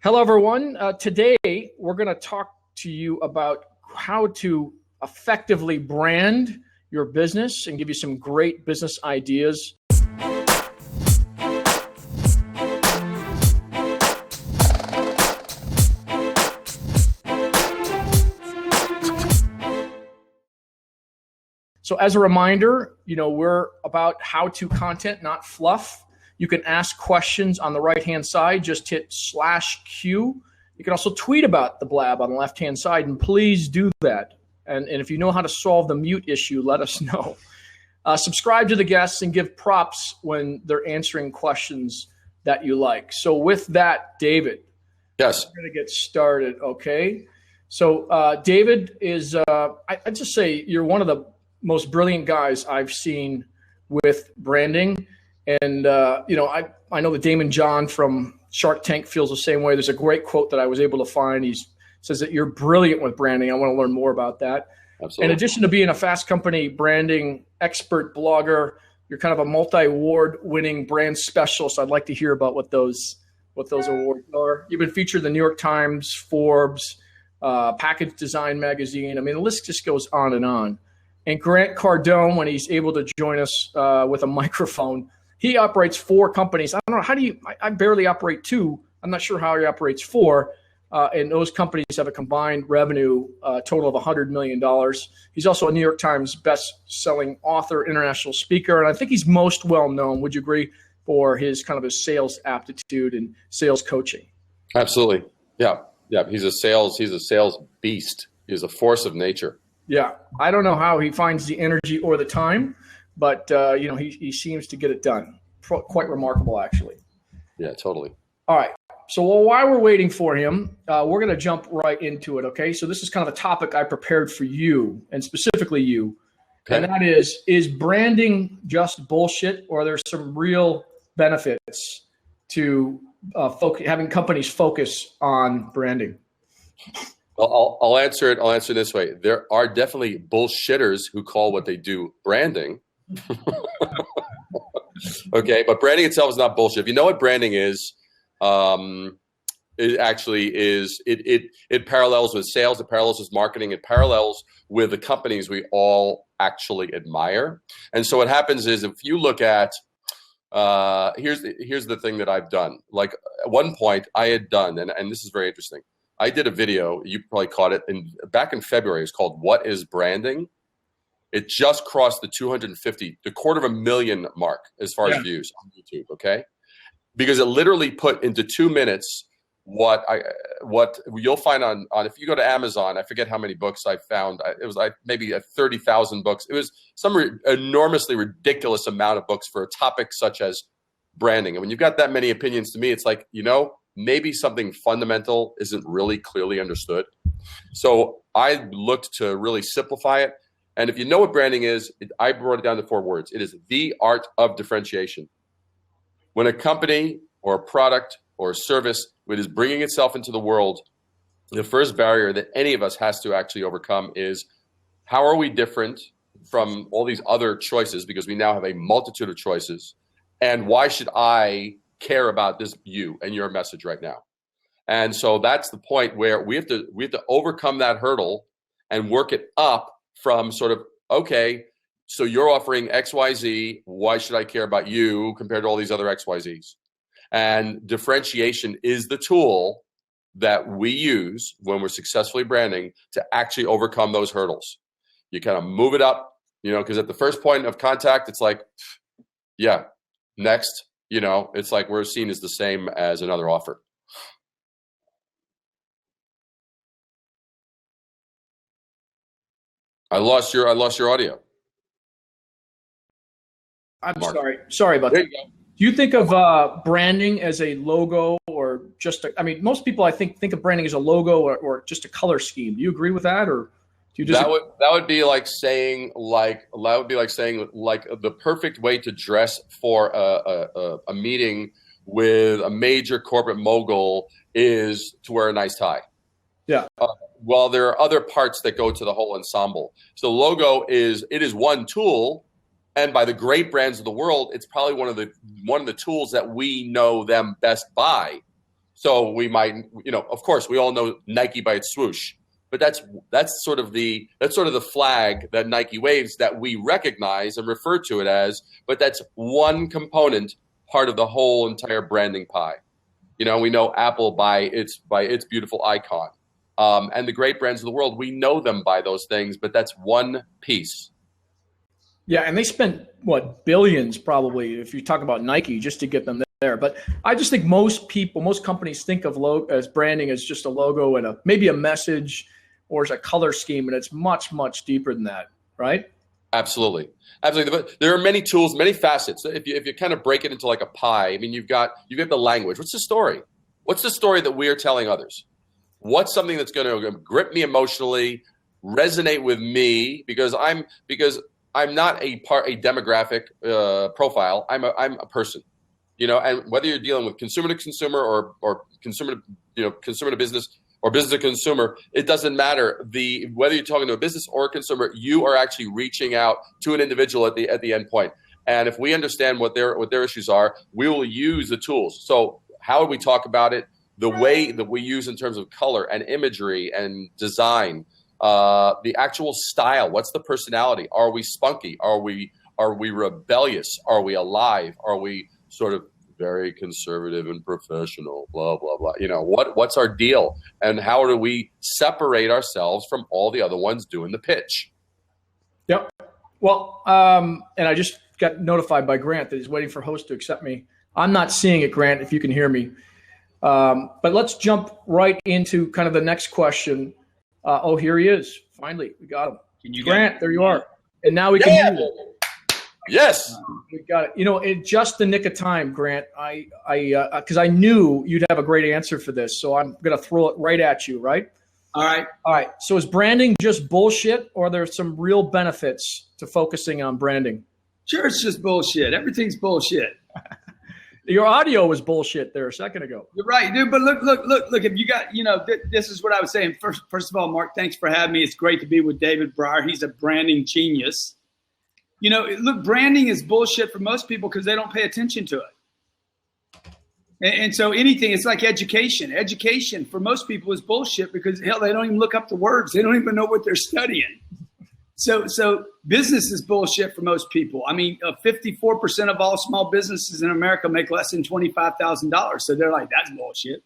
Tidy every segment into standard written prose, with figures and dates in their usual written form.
Hello, everyone. Today, we're going to talk to you about how to effectively brand your business and give you some great business ideas. So as a reminder, we're about how-to content, not fluff. You can ask questions on the right-hand side. Just hit /Q. You can also tweet about the blab on the left-hand side, and please do that. And if you know how to solve the mute issue, let us know. Subscribe to the guests and give props when they're answering questions that you like. So with that, David. Yes. We're going to get started, okay? So David is, I'd just say you're one of the most brilliant guys I've seen with branding. And, I know that Damon John from Shark Tank feels the same way. There's a great quote that I was able to find. He says that you're brilliant with branding. I want to learn more about that. Absolutely. In addition to being a Fast Company branding expert blogger, you're kind of a multi-award winning brand specialist. I'd like to hear about what those awards are. You've been featured in the New York Times, Forbes, Package Design Magazine. I mean, the list just goes on and on. And Grant Cardone, when he's able to join us with a microphone, he operates 4 companies. I don't know, I barely operate 2. I'm not sure how he operates 4. And those companies have a combined revenue total of $100 million. He's also a New York Times best-selling author, international speaker, and I think he's most well-known, would you agree, for his sales aptitude and sales coaching? Absolutely. Yeah. He's a sales beast. He's a force of nature. Yeah. I don't know how he finds the energy or the time, but he seems to get it done. Quite remarkable, actually. Yeah, totally. All right. So while we're waiting for him, we're going to jump right into it, okay? So this is kind of a topic I prepared for you, and specifically you. Okay. And that is branding just bullshit, or there's some real benefits to having companies focus on branding? Well, I'll answer it. I'll answer it this way. There are definitely bullshitters who call what they do branding. Okay, but branding itself is not bullshit. If you know what branding is, it actually is. It parallels with sales. It parallels with marketing. It parallels with the companies we all actually admire. And so what happens is, if you look at here's the thing that I've done. Like at one point, I had done, and this is very interesting. I did a video. You probably caught it back in February. It's called "What is Branding?" It just crossed the 250,000 mark as far as views on YouTube. Okay. Because it literally put into 2 minutes what you'll find on if you go to Amazon. I forget how many books I found. It was like maybe 30,000 books. It was some enormously ridiculous amount of books for a topic such as branding. And when you've got that many opinions, to me, it's like, maybe something fundamental isn't really clearly understood. So I looked to really simplify it. And if you know what branding is, I brought it down to 4 words. It is the art of differentiation. When a company or a product or a service is bringing itself into the world, the first barrier that any of us has to actually overcome is, how are we different from all these other choices? Because we now have a multitude of choices. And why should I care about you and your message right now? And so that's the point where we have to overcome that hurdle and work it up from sort of, okay, so you're offering XYZ. Why should I care about you compared to all these other XYZs? And differentiation is the tool that we use when we're successfully branding to actually overcome those hurdles. You kind of move it up, because at the first point of contact, it's like, yeah, next, it's like we're seen as the same as another offer. I lost your audio. I'm sorry about that. Do you think of branding as a logo, or just most people I think of branding as a logo or just a color scheme? Do you agree with that, or do you just that would be like saying the perfect way to dress for a meeting with a major corporate mogul is to wear a nice tie. Yeah. Well, there are other parts that go to the whole ensemble. So logo is one tool, and by the great brands of the world, it's probably one of the tools that we know them best by. So we might, of course, we all know Nike by its swoosh, but that's sort of the flag that Nike waves that we recognize and refer to it as. But that's one component, part of the whole entire branding pie. We know Apple by its beautiful icon, and the great brands of the world. We know them by those things, but that's one piece. Yeah, and they spent billions probably, if you talk about Nike, just to get them there. But I just think most companies think of as branding as just a logo and maybe a message or as a color scheme, and it's much, much deeper than that, right? Absolutely. But there are many tools, many facets. If you kind of break it into like a pie, I mean, you've got the language. What's the story? What's the story that we are telling others? What's something that's going to grip me emotionally, resonate with me because I'm not a demographic profile. I'm a person, and whether you're dealing with consumer to consumer or consumer to business or business to consumer, it doesn't matter. Whether you're talking to a business or a consumer, you are actually reaching out to an individual at the end point. And if we understand what their issues are, we will use the tools. So how do we talk about it? The way that we use in terms of color and imagery and design. The actual style. What's the personality? Are we spunky? Are we rebellious? Are we alive? Are we sort of very conservative and professional? Blah blah blah. What's our deal? And how do we separate ourselves from all the other ones doing the pitch? Yep. Well, and I just got notified by Grant that he's waiting for host to accept me. I'm not seeing it, Grant. If you can hear me, but let's jump right into kind of the next question. Here he is. Finally, we got him. Grant, there you are. And now we can hear you. Yes. We got it. In just the nick of time, Grant, because I knew you'd have a great answer for this. So I'm going to throw it right at you, right? All right. So is branding just bullshit, or are there some real benefits to focusing on branding? Sure, it's just bullshit. Everything's bullshit. Your audio was bullshit there a second ago. You're right, dude. But look, if you got, this is what I was saying. First of all, Mark, thanks for having me. It's great to be with David Brier. He's a branding genius. Look, branding is bullshit for most people because they don't pay attention to it. And so it's like education. Education for most people is bullshit because, hell, they don't even look up the words. They don't even know what they're studying. So business is bullshit for most people. I mean, 54% of all small businesses in America make less than $25,000. So they're like, that's bullshit.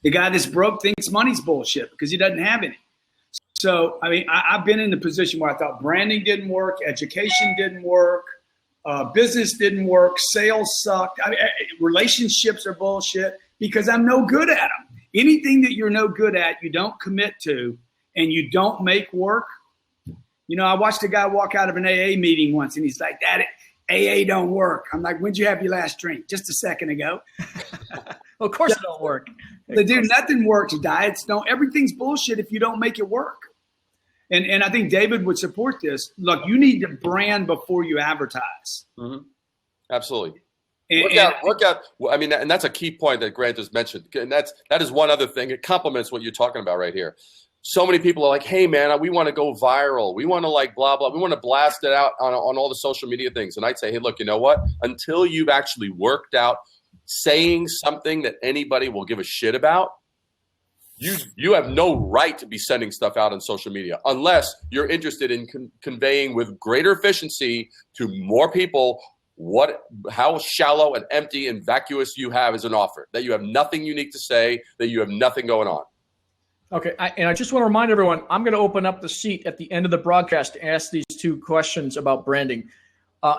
The guy that's broke thinks money's bullshit because he doesn't have any. So, I mean, I've been in the position where I thought branding didn't work, education didn't work, business didn't work, sales sucked. Relationships are bullshit because I'm no good at them. Anything that you're no good at, you don't commit to, and you don't make work. I watched a guy walk out of an AA meeting once, and he's like, "That AA don't work." I'm like, "When'd you have your last drink?" "Just a second ago." Well, of course it don't work. Dude, nothing works. Diets don't. Everything's bullshit if you don't make it work. And I think David would support this. Look, you need to brand before you advertise. Mm-hmm. Absolutely. Work out. I mean, and that's a key point that Grant just mentioned. And that is one other thing. It complements what you're talking about right here. So many people are like, "Hey, man, we want to go viral. We want to blah, blah. We want to blast it out on all the social media things." And I'd say, hey, look, you know what? Until you've actually worked out saying something that anybody will give a shit about, you have no right to be sending stuff out on social media unless you're interested in conveying with greater efficiency to more people how shallow and empty and vacuous you have as an offer, that you have nothing unique to say, that you have nothing going on. Okay, and I just want to remind everyone, I'm going to open up the seat at the end of the broadcast to ask these two questions about branding.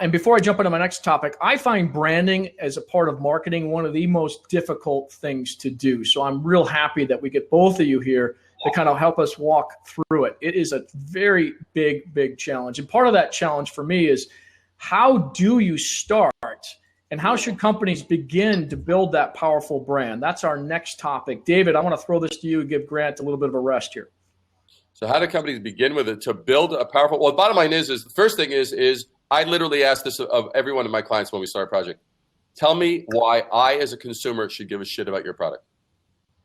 And before I jump into my next topic, I find branding as a part of marketing one of the most difficult things to do. So I'm real happy that we get both of you here to kind of help us walk through it. It is a very big, big challenge. And part of that challenge for me is, how do you start and how should companies begin to build that powerful brand? That's our next topic. David, I want to throw this to you and give Grant a little bit of a rest here. So how do companies begin with it to build a powerful? Well, the bottom line is the first thing is I literally ask this of every one of my clients when we start a project. Tell me why I, as a consumer, should give a shit about your product.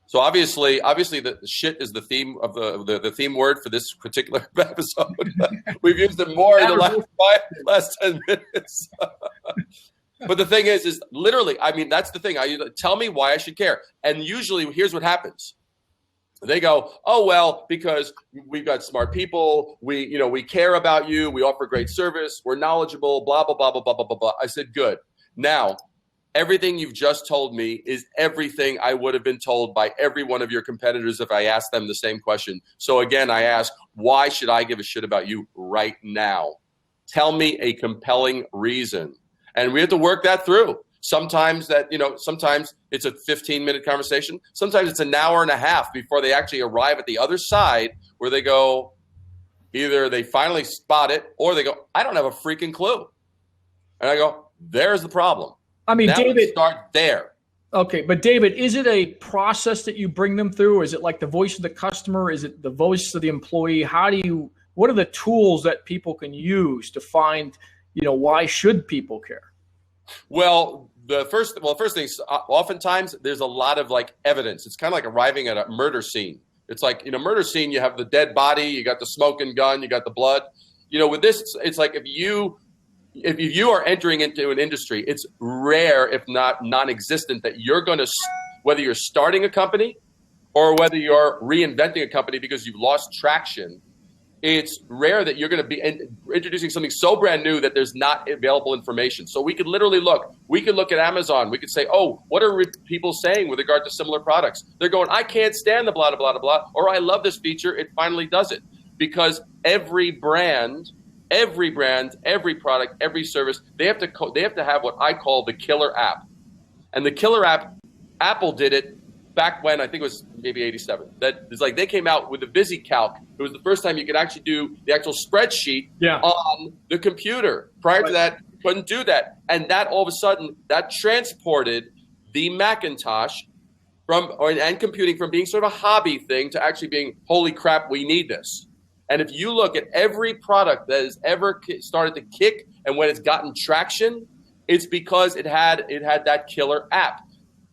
So obviously, the shit is the theme of the theme word for this particular episode. We've used it more in the last 10 minutes. But the thing is literally, I mean, that's the thing. Tell me why I should care. And usually here's what happens. They go, oh, well, because we've got smart people. We care about you. We offer great service. We're knowledgeable, blah, blah, blah, blah, blah, blah, blah, blah. I said, good. Now, everything you've just told me is everything I would have been told by every one of your competitors if I asked them the same question. So again, I ask, why should I give a shit about you right now? Tell me a compelling reason. And we have to work that through. Sometimes sometimes it's a 15-minute conversation. Sometimes it's an hour and a half before they actually arrive at the other side where they go, either they finally spot it or they go, I don't have a freaking clue. And I go, there's the problem. I mean, now David, start there. Okay, but David, is it a process that you bring them through? Or is it like the voice of the customer? Is it the voice of the employee? What are the tools that people can use to find, why should people care? Well, the first thing, oftentimes there's a lot of like evidence. It's kind of like arriving at a murder scene. It's like, murder scene, you have the dead body, you got the smoking gun, you got the blood. With this, it's like if you are entering into an industry, it's rare, if not non-existent, that you're going to, whether you're starting a company or whether you're reinventing a company because you've lost traction, it's rare that you're going to be introducing something so brand new that there's not available information. So we could literally look at Amazon. We could say, oh, what are people saying with regard to similar products? They're going, I can't stand the blah, blah, blah, blah, or I love this feature. It finally does it. Because every brand, every product, every service, they have to have what I call the killer app. And the killer app, Apple did it back when, I think it was maybe 87. That is like they came out with the VisiCalc. It was the first time you could actually do the actual spreadsheet on the computer. Prior to that, you couldn't do that. And that all of a sudden, that transported the Macintosh and computing from being sort of a hobby thing to actually being, holy crap, we need this. And if you look at every product that has ever started to kick and when it's gotten traction, it's because it had that killer app.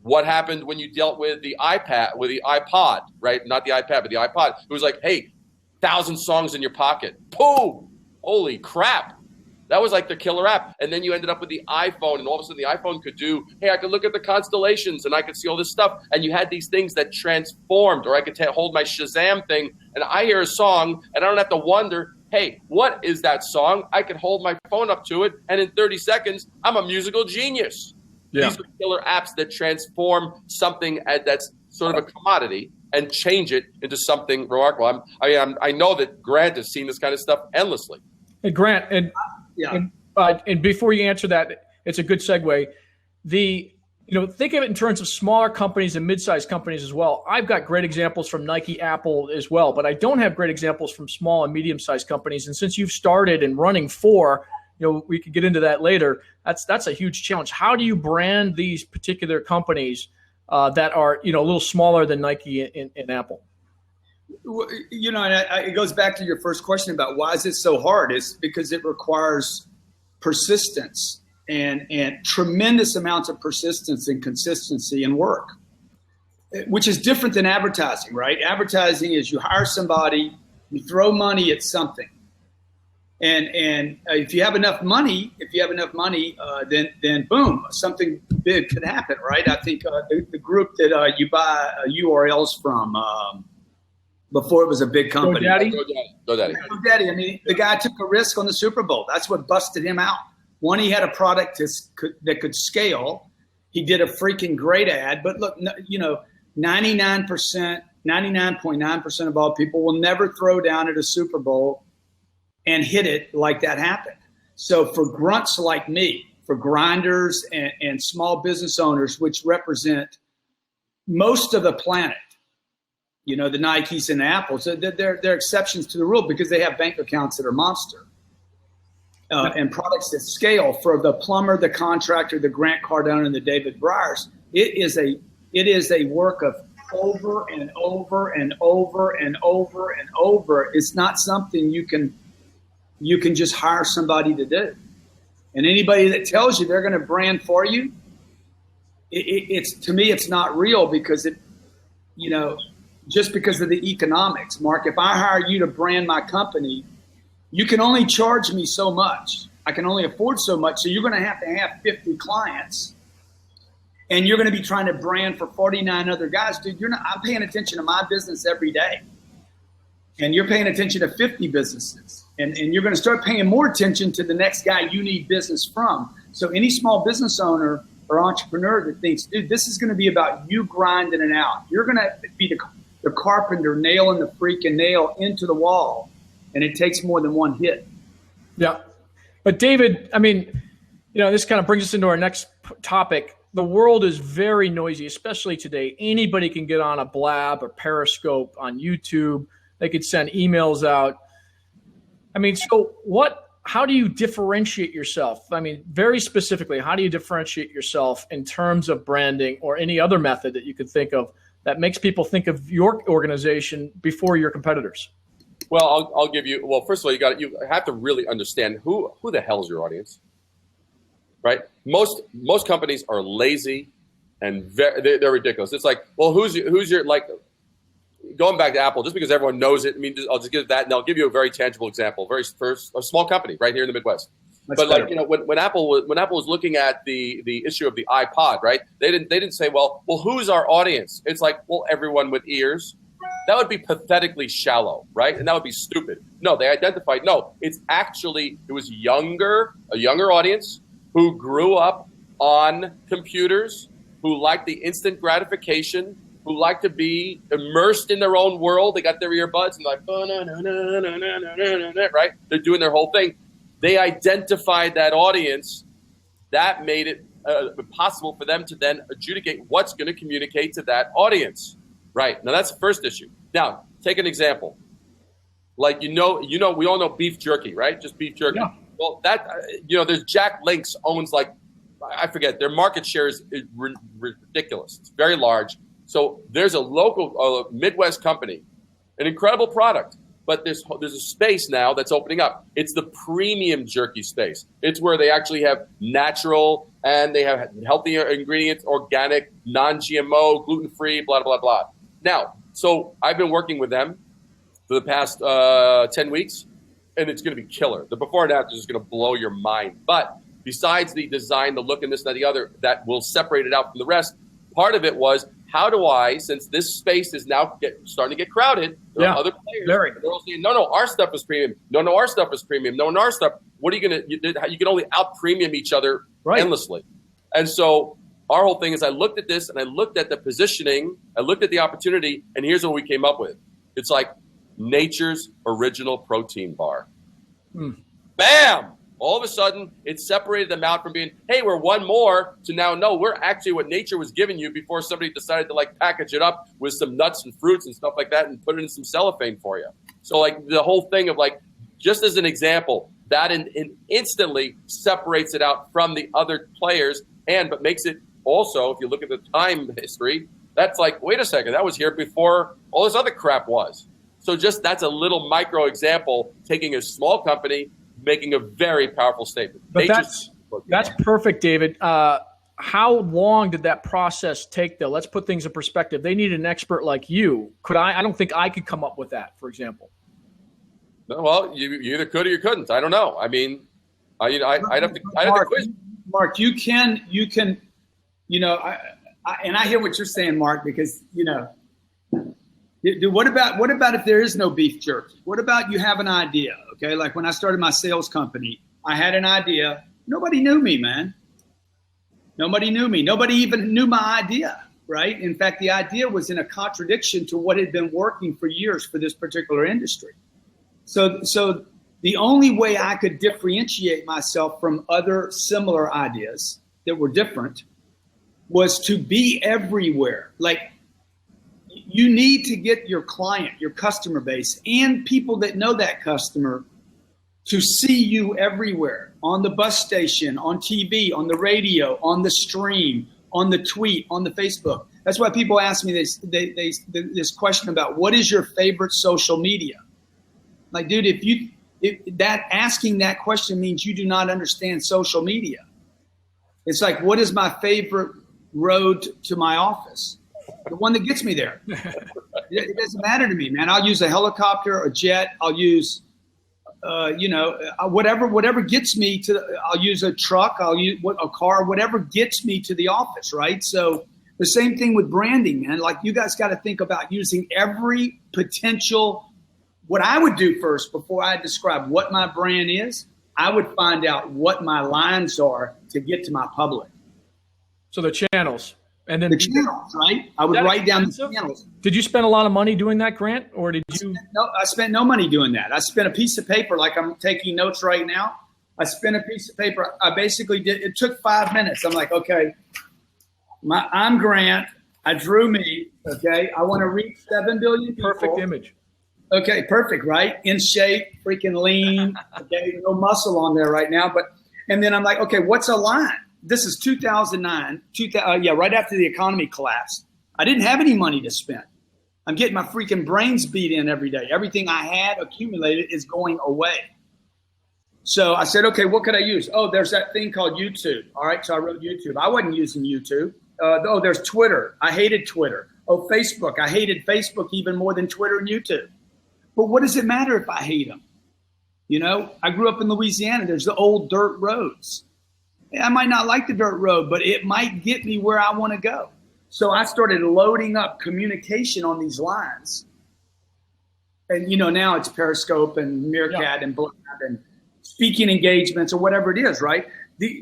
What happened when you dealt with the iPod, right? Not the iPad, but the iPod. It was like, hey, 1,000 songs in your pocket. Boom! Holy crap. That was like the killer app. And then you ended up with the iPhone, and all of a sudden the iPhone could do, hey, I could look at the constellations, and I could see all this stuff. And you had these things that transformed, or I could hold my Shazam thing, and I hear a song, and I don't have to wonder, hey, what is that song? I could hold my phone up to it, and in 30 seconds, I'm a musical genius. Yeah. These are killer apps that transform something that's sort of a commodity and change it into something remarkable. I know that Grant has seen this kind of stuff endlessly. And Grant, and before you answer that, it's a good segue. Think of it in terms of smaller companies and mid-sized companies as well. I've got great examples from Nike, Apple as well, but I don't have great examples from small and medium-sized companies. And since you've started and running 4, we could get into that later. That's a huge challenge. How do you brand these particular companies that are, a little smaller than Nike and Apple? It goes back to your first question about why is it so hard? It's because it requires persistence and tremendous amounts of persistence and consistency and work, which is different than advertising, right? Advertising is you hire somebody, you throw money at something. And if you have enough money, then boom, something big could happen, right? I think the group that you buy URLs from before it was a big company. GoDaddy. I mean, the guy took a risk on the Super Bowl. That's what busted him out. One, he had a product that could scale. He did a freaking great ad. But look, 99.9% of all people will never throw down at a Super Bowl and hit it like that happened. So for grunts like me, for grinders and small business owners, which represent most of the planet, the Nikes and the Apples, they're exceptions to the rule because they have bank accounts that are monster. And products that scale for the plumber, the contractor, the Grant Cardone, and the David Briers. It is a work of over and over and over and over and over. It's not something you can just hire somebody to do. And anybody that tells you they're going to brand for you, it's to me, it's not real because just because of the economics. Mark, if I hire you to brand my company, you can only charge me so much. I can only afford so much. So you're going to have 50 clients, and you're going to be trying to brand for 49 other guys. Dude, I'm paying attention to my business every day. And you're paying attention to 50 businesses. And you're going to start paying more attention to the next guy you need business from. So any small business owner or entrepreneur that thinks, dude, this is going to be about you grinding it out. You're going to be the carpenter nailing the freaking nail into the wall. And it takes more than one hit. Yeah. But David, I mean, this kind of brings us into our next topic. The world is very noisy, especially today. Anybody can get on a Blab or Periscope on YouTube. They could send emails out. I mean, so how do you differentiate yourself? I mean, very specifically, how do you differentiate yourself in terms of branding or any other method that you could think of that makes people think of your organization before your competitors? Well, I'll give you. Well, first of all, you have to really understand who the hell is your audience, right? Most companies are lazy and they're ridiculous. It's like, well, who's your like. Going back to Apple, just because everyone knows it, I mean, I'll just give that, and I'll give you a very tangible example. First, a small company right here in the Midwest. But like, when Apple was looking at the issue of the iPod, right? They didn't say, well, who's our audience? It's like, well, everyone with ears. That would be pathetically shallow, right? And that would be stupid. No, they identified. No, it was a younger audience who grew up on computers, who liked the instant gratification, who like to be immersed in their own world. They got their earbuds and like, oh, no, right? They're doing their whole thing. They identified that audience. That made it possible for them to then adjudicate what's going to communicate to that audience. Right. Now, that's the first issue. Now, take an example. Like, we all know beef jerky, right? Just beef jerky. Yeah. Well, there's Jack Link's owns like, I forget, their market share is ridiculous. It's very large. So there's a local Midwest company, an incredible product, but there's a space now that's opening up. It's the premium jerky space. It's where they actually have natural and they have healthier ingredients, organic, non-GMO, gluten-free, blah, blah, blah. Now, so I've been working with them for the past 10 weeks, and it's going to be killer. The before and after is going to blow your mind. But besides the design, the look, and this and the other, that will separate it out from the rest, part of it was, how do I, since this space is now starting to get crowded, there are other players. They're all saying, no, our stuff is premium. No, our stuff is premium. No, our stuff. What are you going to? You can only out premium each other endlessly. And so our whole thing is, I looked at this and I looked at the positioning. I looked at the opportunity, and here's what we came up with. It's like Nature's Original Protein Bar. Bam! All of a sudden, it separated them out from being, hey, we're one more, to now, no, we're actually what nature was giving you before somebody decided to like package it up with some nuts and fruits and stuff like that and put it in some cellophane for you. So like the whole thing of like, just as an example, that instantly separates it out from the other players but makes it also, if you look at the time history, that's like, wait a second, that was here before all this other crap was. So just that's a little micro example, taking a small company, making a very powerful statement. But that's perfect, David. How long did that process take, though? Let's put things in perspective. They need an expert like you. I don't think I could come up with that, for example. No, well, you either could or you couldn't. I don't know. I mean, I'd have to quiz. Mark, you can, and I hear what you're saying, Mark, because, what about if there is no beef jerky? What about you have an idea? Okay, like when I started my sales company, I had an idea. Nobody knew me, man. Nobody knew me. Nobody even knew my idea, right? In fact, the idea was in a contradiction to what had been working for years for this particular industry. So the only way I could differentiate myself from other similar ideas that were different was to be everywhere. Like, you need to get your client, your customer base, and people that know that customer to see you everywhere, on the bus station, on TV, on the radio, on the stream, on the tweet, on the Facebook. That's why people ask me this question about what is your favorite social media? Like, dude, asking that question means you do not understand social media. It's like, what is my favorite road to my office? The one that gets me there. It doesn't matter to me, man. I'll use a helicopter, a jet. I'll use whatever gets me to, I'll use a truck, I'll use a car, whatever gets me to the office, right? So the same thing with branding, man. Like, you guys got to think about using every potential. What I would do first, before I describe what my brand is, I would find out what my lines are to get to my public. So the channels. And then the channels, right? I would write down the channels. Did you spend a lot of money doing that, Grant, or did you? I spent no money doing that. I spent a piece of paper, like I'm taking notes right now. I spent a piece of paper. I basically did. It took 5 minutes. I'm like, okay, I'm Grant. I drew me. Okay, I want to reach 7 billion people. Perfect image. Okay, perfect, right? In shape, freaking lean. Okay, no muscle on there right now, and then I'm like, okay, what's a line? This is 2009, right after the economy collapsed. I didn't have any money to spend. I'm getting my freaking brains beat in every day. Everything I had accumulated is going away. So I said, okay, what could I use? Oh, there's that thing called YouTube. All right, so I wrote YouTube. I wasn't using YouTube. There's Twitter. I hated Twitter. Oh, Facebook. I hated Facebook even more than Twitter and YouTube. But what does it matter if I hate them? You know, I grew up in Louisiana. There's the old dirt roads. I might not like the dirt road, but it might get me where I want to go. So I started loading up communication on these lines. And, now it's Periscope and Meerkat and Blab and speaking engagements or whatever it is, right?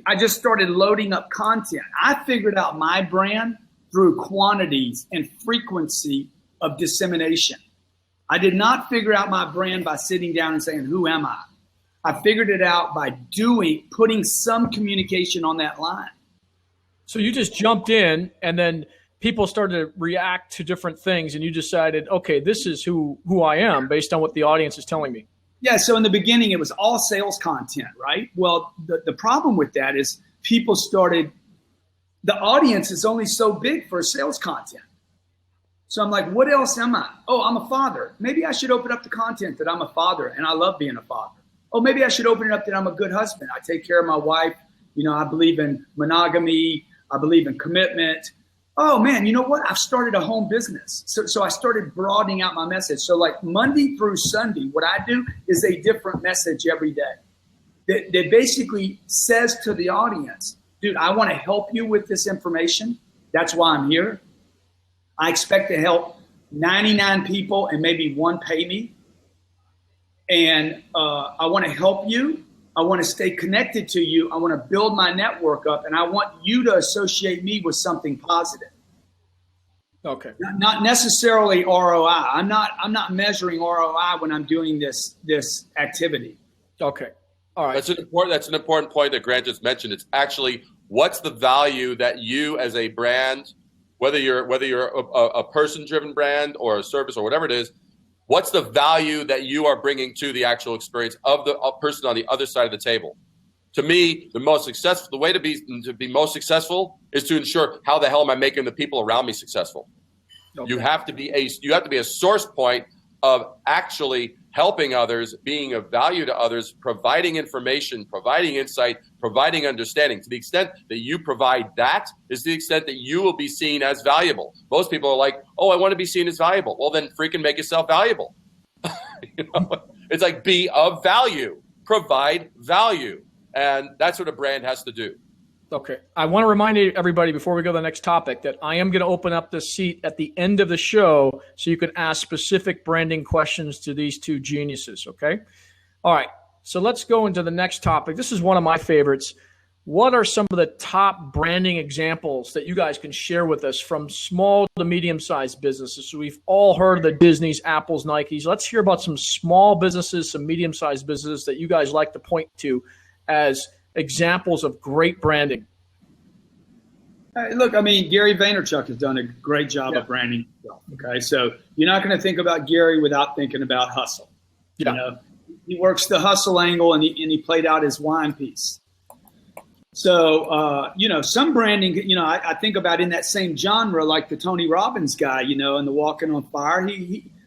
I just started loading up content. I figured out my brand through quantities and frequency of dissemination. I did not figure out my brand by sitting down and saying, who am I? I figured it out by putting some communication on that line. So you just jumped in, and then people started to react to different things, and you decided, okay, this is who I am based on what the audience is telling me. Yeah, so in the beginning, it was all sales content, right? Well, the problem with that is the audience is only so big for sales content. So I'm like, what else am I? Oh, I'm a father. Maybe I should open up the content that I'm a father, and I love being a father. Oh, maybe I should open it up that I'm a good husband. I take care of my wife. I believe in monogamy. I believe in commitment. Oh, man, you know what? I've started a home business. So I started broadening out my message. So like Monday through Sunday, what I do is a different message every day that basically says to the audience, dude, I want to help you with this information. That's why I'm here. I expect to help 99 people and maybe one pay me. And I want to help you. I want to stay connected to you. I want to build my network up, and I want you to associate me with something positive. Okay. Not necessarily ROI. I'm not measuring ROI when I'm doing this activity. Okay. All right. That's an important point that Grant just mentioned. It's actually, what's the value that you as a brand, whether you're a person-driven brand or a service or whatever it is, what's the value that you are bringing to the actual experience of the person on the other side of the table? To me, the way to be most successful is to ensure, how the hell am I making the people around me successful? Okay. You have to be a source point of actually helping others, being of value to others, providing information, providing insight, providing understanding. To the extent that you provide that is the extent that you will be seen as valuable. Most people are like, oh, I want to be seen as valuable. Well, then freaking make yourself valuable. It's like, be of value, provide value. And that's what a brand has to do. Okay. I want to remind everybody before we go to the next topic that I am going to open up the seat at the end of the show so you can ask specific branding questions to these two geniuses, okay? All right. So let's go into the next topic. This is one of my favorites. What are some of the top branding examples that you guys can share with us from small to medium-sized businesses? So we've all heard of the Disneys, Apples, Nikes. Let's hear about some small businesses, some medium-sized businesses that you guys like to point to as examples of great branding. Look, Gary Vaynerchuk has done a great job of branding himself. Okay, so you're not going to think about Gary without thinking about hustle. Yeah. He works the hustle angle, and he played out his wine piece. So some branding, I think about in that same genre, like the Tony Robbins guy, and the Walking on Fire.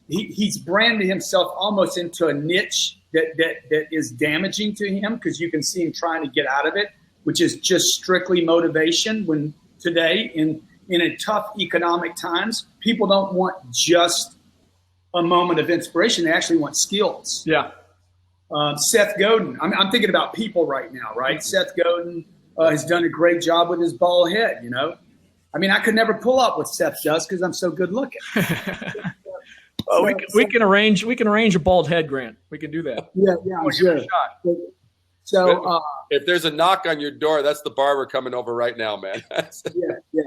He's branded himself almost into a niche that is damaging to him, because you can see him trying to get out of it, which is just strictly motivation. When today in a tough economic times, people don't want just a moment of inspiration. They actually want skills. Yeah. Seth Godin. I'm thinking about people right now, right? Seth Godin has done a great job with his bald head, you know. I mean, I could never pull up what Seth does because I'm so good looking. Well, we can arrange a bald head, Grant. We can do that. Yeah, I'm sure. So if there's a knock on your door, that's the barber coming over right now, man. yeah.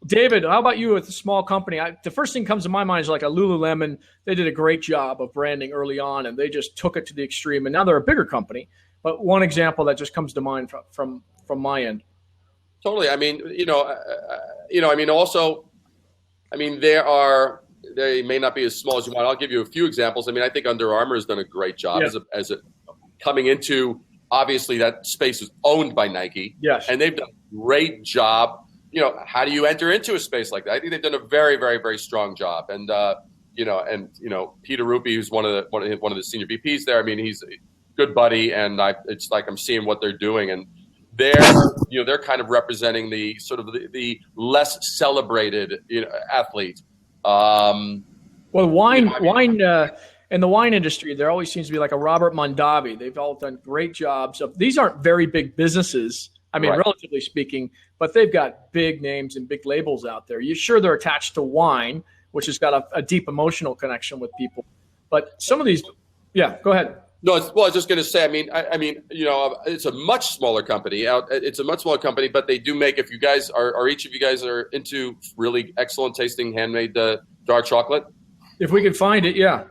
David, how about you with a small company? The first thing that comes to my mind is like a Lululemon. They did a great job of branding early on, and they just took it to the extreme. And now they're a bigger company. But one example that just comes to mind from my end. Totally. I mean, they may not be as small as you want. I'll give you a few examples. I mean, I think Under Armour has done a great job as a coming into, obviously that space is owned by Nike. Yes. And they've done a great job. You know, how do you enter into a space like that? I think they've done a very, very, very strong job. And, Peter Rupi, who's one of the senior VPs there. I mean, he's a good buddy, and it's like I'm seeing what they're doing, and they're kind of representing the sort of the less celebrated athlete. Well, in the wine industry, there always seems to be like a Robert Mondavi. They've all done great jobs. These aren't very big businesses, I mean, relatively speaking, but they've got big names and big labels out there. You're sure they're attached to wine, which has got a deep emotional connection with people. But some of these, go ahead. No, I was just going to say. I mean, it's a much smaller company. It's a much smaller company, but they do make. If you guys are each of you guys are into really excellent tasting handmade dark chocolate. If we can find it, yeah.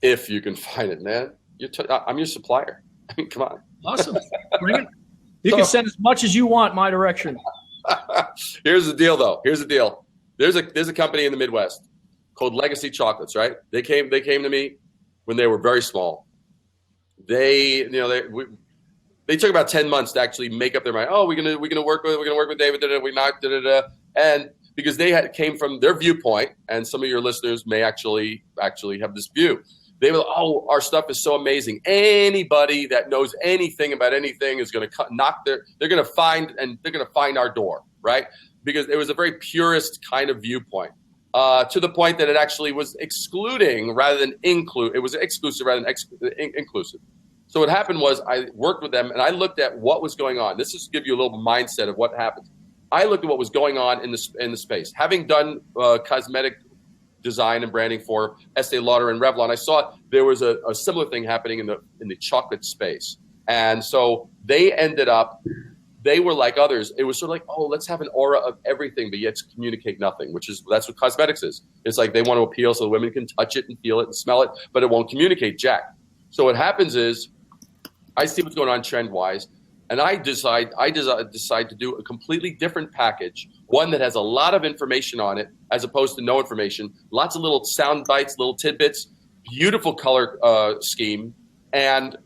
If you can find it, man, I'm your supplier. I mean, come on. Awesome. Bring it. You can send as much as you want my direction. Here's the deal, though. There's a company in the Midwest called Legacy Chocolates, right? They came to me when they were very small. They took about 10 months to actually make up their mind. Oh, we're gonna work with David. We knocked and because they came from their viewpoint, and some of your listeners may actually have this view. They were, our stuff is so amazing. Anybody that knows anything about anything is going to they're going to find our door, right? Because it was a very purist kind of viewpoint, to the point that it actually was excluding rather than include. It was exclusive rather than inclusive. So what happened was I worked with them and I looked at what was going on. This is to give you a little mindset of what happened. I looked at what was going on in the space. Having done cosmetic design and branding for Estee Lauder and Revlon, I saw there was a similar thing happening in the chocolate space. And so they were like others. It was sort of like, let's have an aura of everything, but yet communicate nothing, that's what cosmetics is. It's like they want to appeal so the women can touch it and feel it and smell it, but it won't communicate jack. So what happens is I see what's going on trend-wise, and I decide to do a completely different package, one that has a lot of information on it as opposed to no information, lots of little sound bites, little tidbits, beautiful color scheme. And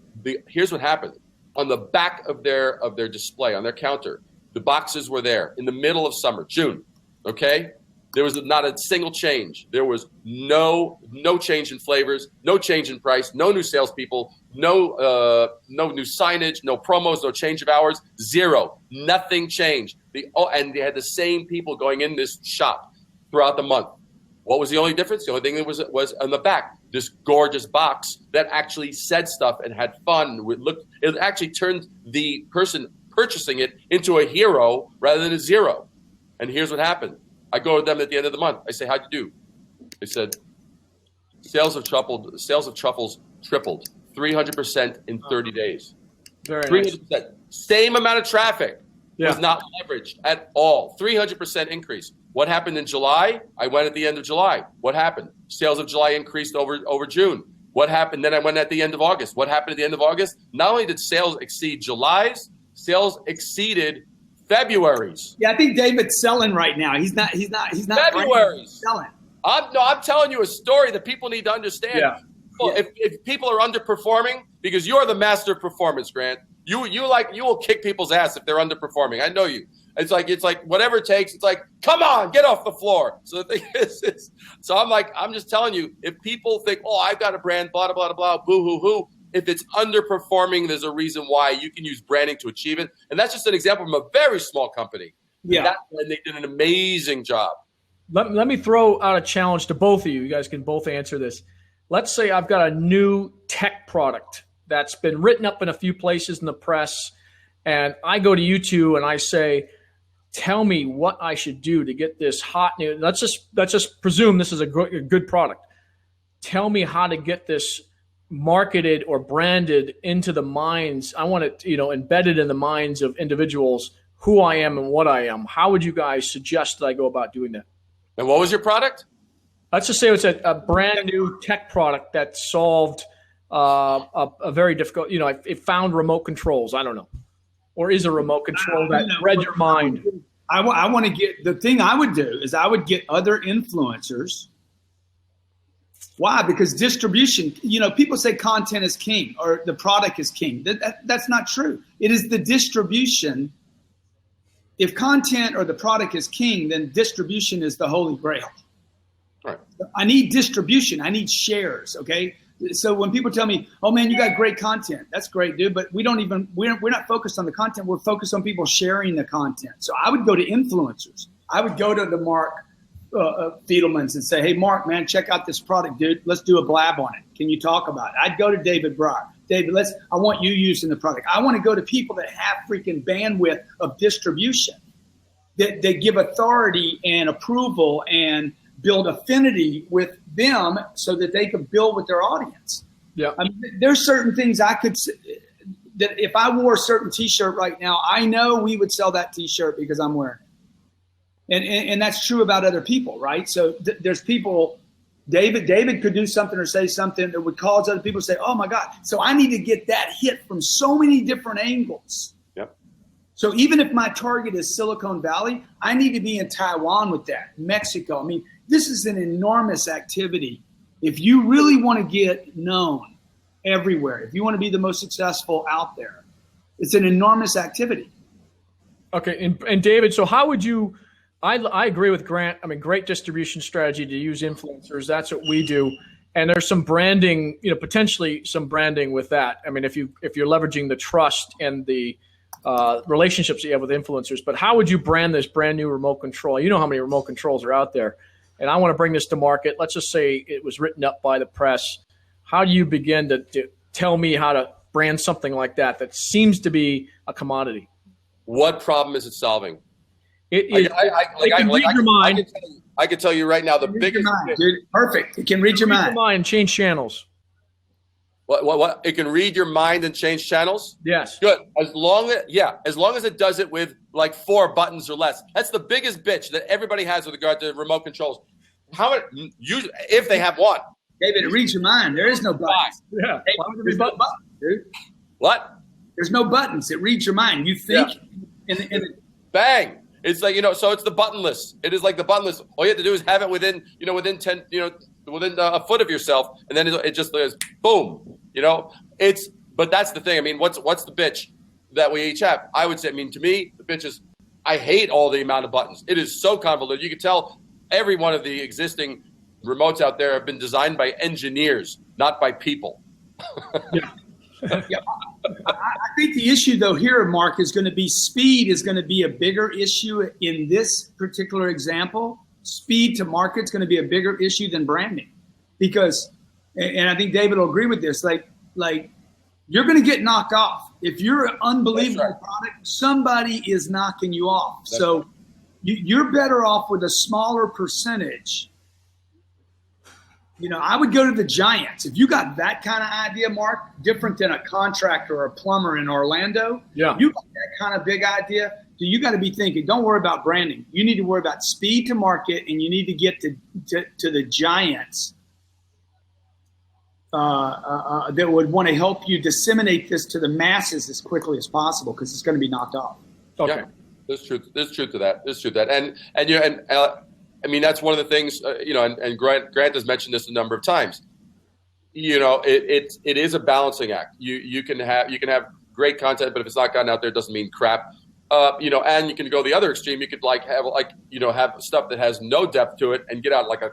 here's what happened. On the back of their display, on their counter, the boxes were there in the middle of summer, June, okay? There was not a single change. There was no change in flavors, no change in price, no new salespeople, no new signage, no promos, no change of hours, zero. Nothing changed. And they had the same people going in this shop throughout the month. What was the only difference? The only thing that was on the back, this gorgeous box that actually said stuff and had fun. It actually turned the person purchasing it into a hero rather than a zero. And here's what happened. I go to them at the end of the month. I say, how'd you do? They said, sales of truffles tripled, 300% in 30 days. Very 300%. Nice. Same amount of traffic was not leveraged at all. 300% increase. What happened in July? I went at the end of July. What happened? Sales of July increased over June. What happened? Then I went at the end of August. What happened at the end of August? Not only did sales exceed July's, sales exceeded February's. Yeah, I think David's selling right now. He's not February's selling. I'm telling you a story that people need to understand. Yeah. If people are underperforming, because you're the master of performance, Grant, you will kick people's ass if they're underperforming. I know you. It's like whatever it takes. It's like, come on, get off the floor. So the thing is, I'm just telling you, if people think, I've got a brand, blah blah blah blah, boo hoo hoo. If it's underperforming, there's a reason why. You can use branding to achieve it. And that's just an example from a very small company. Yeah. And they did an amazing job. Let me throw out a challenge to both of you. You guys can both answer this. Let's say I've got a new tech product that's been written up in a few places in the press, and I go to you two and I say, tell me what I should do to get this hot new. Let's just presume this is a good product. Tell me how to get this marketed or branded into the minds. I want it, embedded in the minds of individuals, who I am and what I am. How would you guys suggest that I go about doing that? And what was your product? Let's just say it's a brand new tech product that solved a very difficult, it found remote controls. I don't know. Or is a remote control that read your mind? I want to get, the thing I would do is I would get other influencers. Why? Because distribution, people say content is king or the product is king. That's not true. It is the distribution. If content or the product is king, then distribution is the holy grail. Right. I need distribution. I need shares. Okay. So when people tell me, "Oh man, you got great content," that's great, dude. But we're not focused on the content. We're focused on people sharing the content. So I would go to influencers. I would go to the Mark Fiedelmans and say, "Hey, Mark, man, check out this product, dude. Let's do a blab on it. Can you talk about it?" I'd go to David Brier. David, I want you using the product. I want to go to people that have freaking bandwidth of distribution, that give authority and approval and build affinity with them so that they can build with their audience. Yeah. I mean, there's certain things I could, that if I wore a certain t-shirt right now, I know we would sell that t-shirt because I'm wearing it. And that's true about other people, right? So there's people, David could do something or say something that would cause other people to say, "Oh my God." So I need to get that hit from so many different angles. Yep. So even if my target is Silicon Valley, I need to be in Taiwan with that, Mexico. I mean, this is an enormous activity. If you really want to get known everywhere, if you want to be the most successful out there, it's an enormous activity. Okay. And David, so how would you, I agree with Grant. I mean, great distribution strategy to use influencers. That's what we do. And there's some branding, potentially some branding with that. I mean, if you're leveraging the trust and the relationships that you have with influencers, but how would you brand this brand new remote control? You know how many remote controls are out there. And I want to bring this to market. Let's just say it was written up by the press. How do you begin to tell me how to brand something like that seems to be a commodity? What problem is it solving? It can read your mind. I can tell you right now, the biggest mind, dude. Perfect. It can read your mind. And change channels. What? It can read your mind and change channels? Yes. Good. As long as it does it with like 4 buttons or less. That's the biggest bitch that everybody has with regard to remote controls. If they have one. David, it reads your mind. There is no buttons. Yeah. Hey, there's no buttons, dude. What? There's no buttons. It reads your mind. You think bang. It's like, so it's the buttonless. It is like the buttonless. All you have to do is have it within 10, within a foot of yourself, and then it just goes boom. But that's the thing. I mean, what's the bitch that we each have? I would say, to me, the bitch is, I hate all the amount of buttons. It is so convoluted. You can tell every one of the existing remotes out there have been designed by engineers, not by people. Yeah. Yeah. I think the issue, though, here, Mark, is going to be speed is going to be a bigger issue in this particular example. Speed to market is going to be a bigger issue than branding, because, and I think David will agree with this, like you're going to get knocked off. If you're an unbelievable product, somebody is knocking you off. That's so you're better off with a smaller percentage. I would go to the giants. If you got that kind of idea, Mark, different than a contractor or a plumber in Orlando, you got that kind of big idea, so you got to be thinking, don't worry about branding. You need to worry about speed to market, and you need to get to the giants that would want to help you disseminate this to the masses as quickly as possible, because it's going to be knocked off. Okay. Yeah, there's truth to that. And that's one of the things, and Grant has mentioned this a number of times. It is a balancing act. You can have great content, but if it's not gotten out there, it doesn't mean crap. And you can go the other extreme. You could have stuff that has no depth to it and get out like a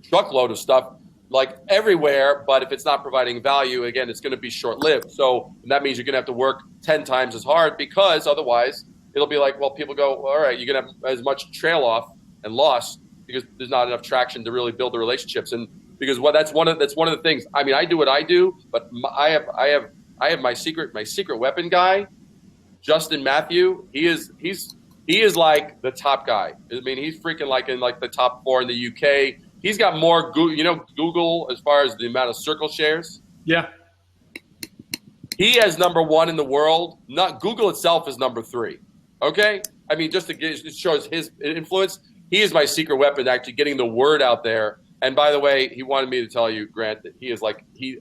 truckload of stuff like everywhere. But if it's not providing value, again, it's going to be short-lived. So that means you're going to have to work 10 times as hard, because otherwise it'll be like, well, people go, all right, you're going to have as much trail off and loss because there's not enough traction to really build the relationships. And because that's one of the things. I mean, I do what I do, but I have my secret weapon guy, Justin Matthew. He's like the top guy. I mean, he's freaking like in like the top 4 in the UK. He's got more Google as far as the amount of circle shares. Yeah. He has number 1 in the world. Not Google itself is number 3. Okay? I mean, it shows his influence. He is my secret weapon, actually getting the word out there. And by the way, he wanted me to tell you, Grant, that he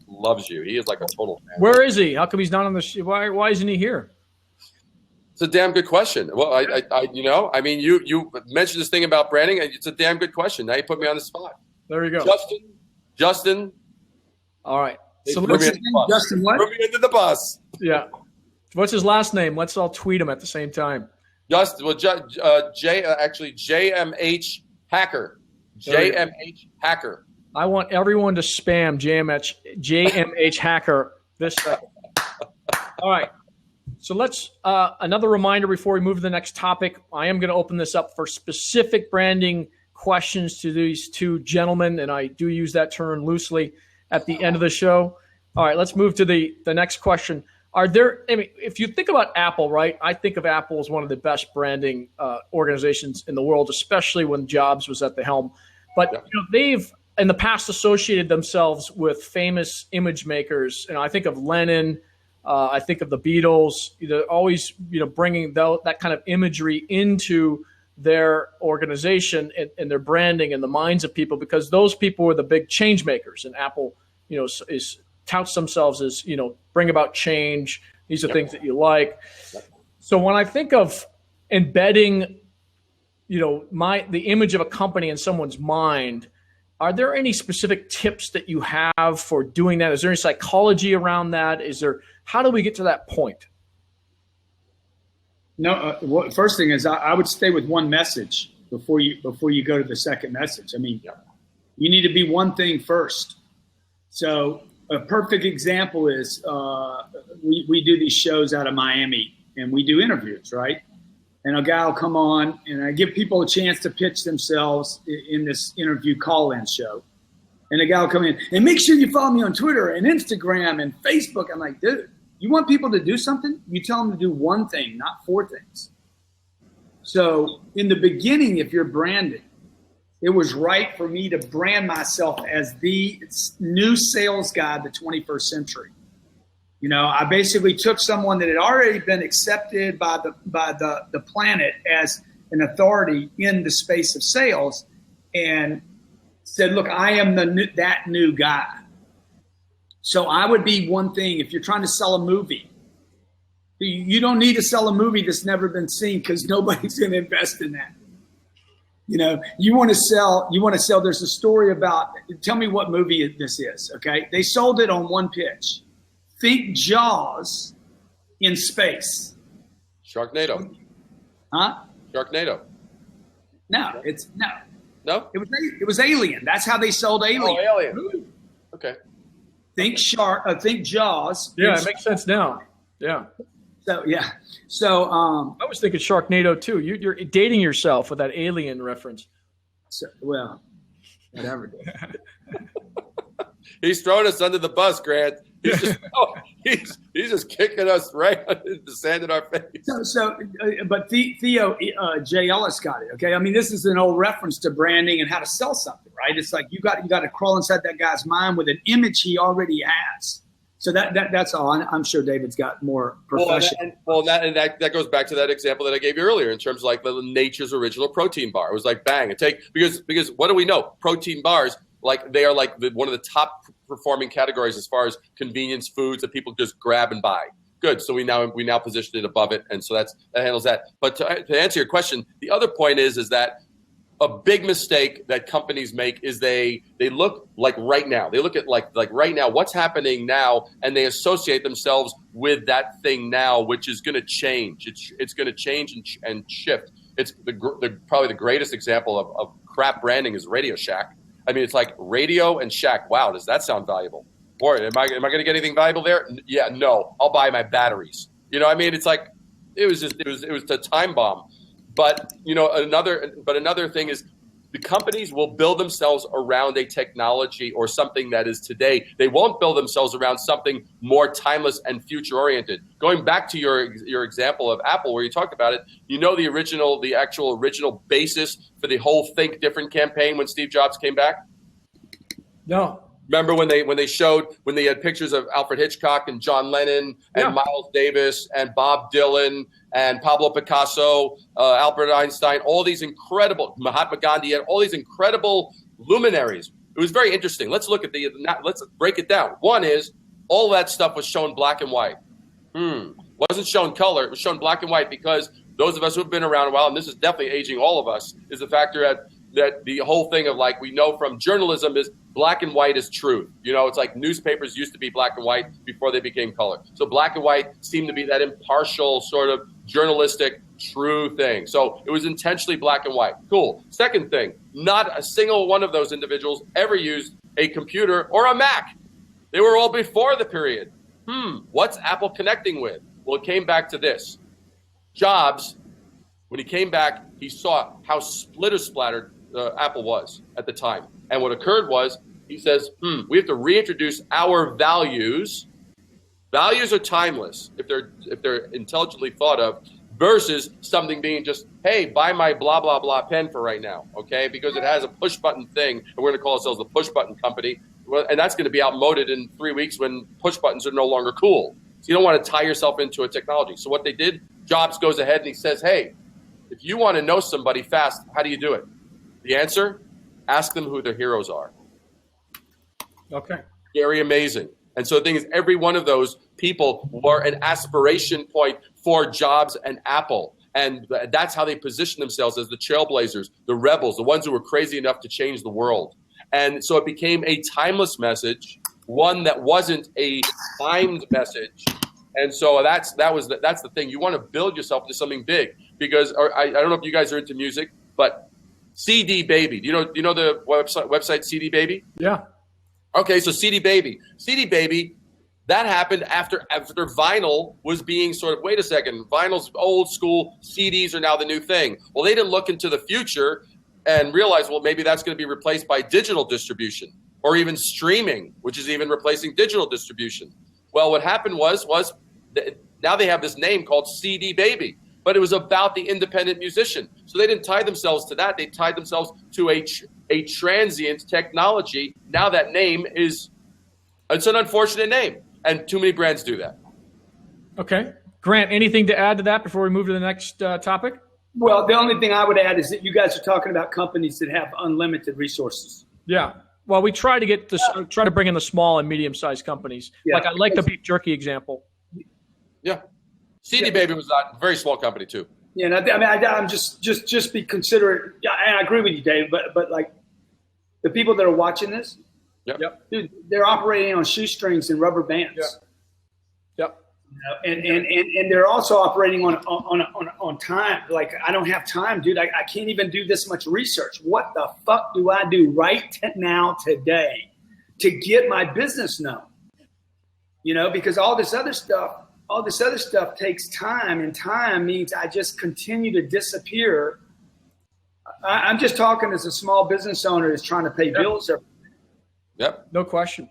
loves you. He is like a total fan. Where is he? How come he's not on the why isn't he here? It's a damn good question. Well, I mean, you mentioned this thing about branding, and it's a damn good question. Now you put me on the spot. There you go. Justin. All right. So Justin what? Throw me into the bus. Yeah. What's his last name? Let's all tweet him at the same time. JMH Hacker. JMH Hacker. I want everyone to spam JMH Hacker this second. All right. So let's another reminder before we move to the next topic. I am going to open this up for specific branding questions to these two gentlemen, and I do use that term loosely at the end of the show. All right, let's move to the next question. If you think about Apple, right, I think of Apple as one of the best branding organizations in the world, especially when Jobs was at the helm. But they've in the past associated themselves with famous image makers. I think of Lennon. I think of the Beatles. They're always bringing that kind of imagery into their organization and their branding in the minds of people, because those people were the big change makers. And Apple, touts themselves as, bring about change. These are things that you like. So when I think of embedding, the image of a company in someone's mind, are there any specific tips that you have for doing that? Is there any psychology around that? How do we get to that point? No, first thing is I would stay with one message before you go to the second message. I mean, you need to be one thing first. So a perfect example is we do these shows out of Miami, and we do interviews, right? And a guy will come on, and I give people a chance to pitch themselves in this interview call-in show. And a guy will come in, and make sure you follow me on Twitter and Instagram and Facebook. I'm like, dude, you want people to do something? You tell them to do one thing, not 4 things. So in the beginning, if you're branding, it was right for me to brand myself as the new sales guy of the 21st century. I basically took someone that had already been accepted by the planet as an authority in the space of sales and said, look, I am that new guy. So I would be one thing. If you're trying to sell a movie, you don't need to sell a movie that's never been seen, because nobody's going to invest in that. You want to sell, there's a story about, tell me what movie this is. Okay. They sold it on one pitch. Think Jaws in space. Sharknado. Huh? Sharknado. No, it's no. No? It was Alien. That's how they sold Alien. Oh, Alien. Okay. Think Jaws. Yeah, it makes sense now. Yeah. So yeah. So I was thinking Sharknado too. You're dating yourself with that Alien reference. So, well, whatever. He's throwing us under the bus, Grant. He's just kicking us right into the sand in our face. But Theo J. Ellis got it. Okay, I mean, this is an old reference to branding and how to sell something, right? It's like you got to crawl inside that guy's mind with an image he already has. So that's all. I'm sure David's got more professional. That goes back to that example that I gave you earlier in terms of like the Nature's Original Protein Bar. It was like bang, because what do we know? Protein bars, like they are like one of the top performing categories as far as convenience foods that people just grab and buy. Good. So we now position it above it, and so that handles that. But to answer your question, the other point is that a big mistake that companies make is they look like right now. They look at like right now, what's happening now, and they associate themselves with that thing now, which is going to change. It's going to change and shift. It's probably the greatest example of crap branding is Radio Shack. I mean, it's like radio and Shack. Wow, does that sound valuable? Boy, am I going to get anything valuable there? Yeah, no. I'll buy my batteries. I mean, it's like it was a time bomb. But another thing is The companies will build themselves around a technology or something that is today. They won't build themselves around something more timeless and future-oriented. Going back to your example of Apple, where you talked about it, the actual original basis for the whole Think Different campaign when Steve Jobs came back? No. Remember when they had pictures of Alfred Hitchcock and John Lennon and Miles Davis and Bob Dylan and Pablo Picasso, Albert Einstein, all these incredible, Mahatma Gandhi, had all these incredible luminaries. It was very interesting. Let's look at let's break it down. One is all that stuff was shown black and white. Wasn't shown color. It was shown black and white because those of us who have been around a while, and this is definitely aging all of us, is the factor that the whole thing of we know from journalism is black and white is truth. It's like newspapers used to be black and white before they became color. So black and white seemed to be that impartial sort of journalistic true thing. So it was intentionally black and white. Cool. Second thing, not a single one of those individuals ever used a computer or a Mac. They were all before the period. What's Apple connecting with? Well, it came back to this. Jobs, when he came back, he saw how splitter-splattered Apple was at the time. And what occurred was, he says, we have to reintroduce our values. Values are timeless if they're intelligently thought of, versus something being just, hey, buy my blah, blah, blah pen for right now, okay? Because it has a push-button thing, and we're going to call ourselves the push-button company. And that's going to be outmoded in 3 weeks when push-buttons are no longer cool. So you don't want to tie yourself into a technology. So what they did, Jobs goes ahead and he says, hey, if you want to know somebody fast, how do you do it? The answer, ask them who their heroes are. Okay. Very amazing. And so the thing is, every one of those people were an aspiration point for Jobs and Apple. And that's how they positioned themselves as the trailblazers, the rebels, the ones who were crazy enough to change the world. And so it became a timeless message, one that wasn't a timed message. And so that's the thing. You want to build yourself into something big, because I don't know if you guys are into music, but CD Baby. Do you know the website CD Baby? Yeah. Okay, so CD Baby, that happened after vinyl was being sort of, wait a second, vinyl's old school, CDs are now the new thing. Well, they didn't look into the future and realize, well, maybe that's going to be replaced by digital distribution or even streaming, which is even replacing digital distribution. Well, what happened was now they have this name called CD Baby, but it was about the independent musician. So they didn't tie themselves to that. They tied themselves to a transient technology. Now that name it's an unfortunate name, and too many brands do that. Okay. Grant, anything to add to that before we move to the next topic? Well, the only thing I would add is that you guys are talking about companies that have unlimited resources. Yeah. Well, we try to bring in the small and medium-sized companies. Yeah. I like the beef jerky example. Yeah. CD Baby was a very small company too. Yeah, and I'm just be considerate. Yeah, and I agree with you, Dave. But like the people that are watching this, dude, they're operating on shoestrings and rubber bands. Yep. And they're also operating on time. Like, I don't have time, dude. I can't even do this much research. What the fuck do I do right now today to get my business known? Because all this other stuff takes time, and time means I just continue to disappear. I'm just talking as a small business owner that's trying to pay bills. Yep. No question.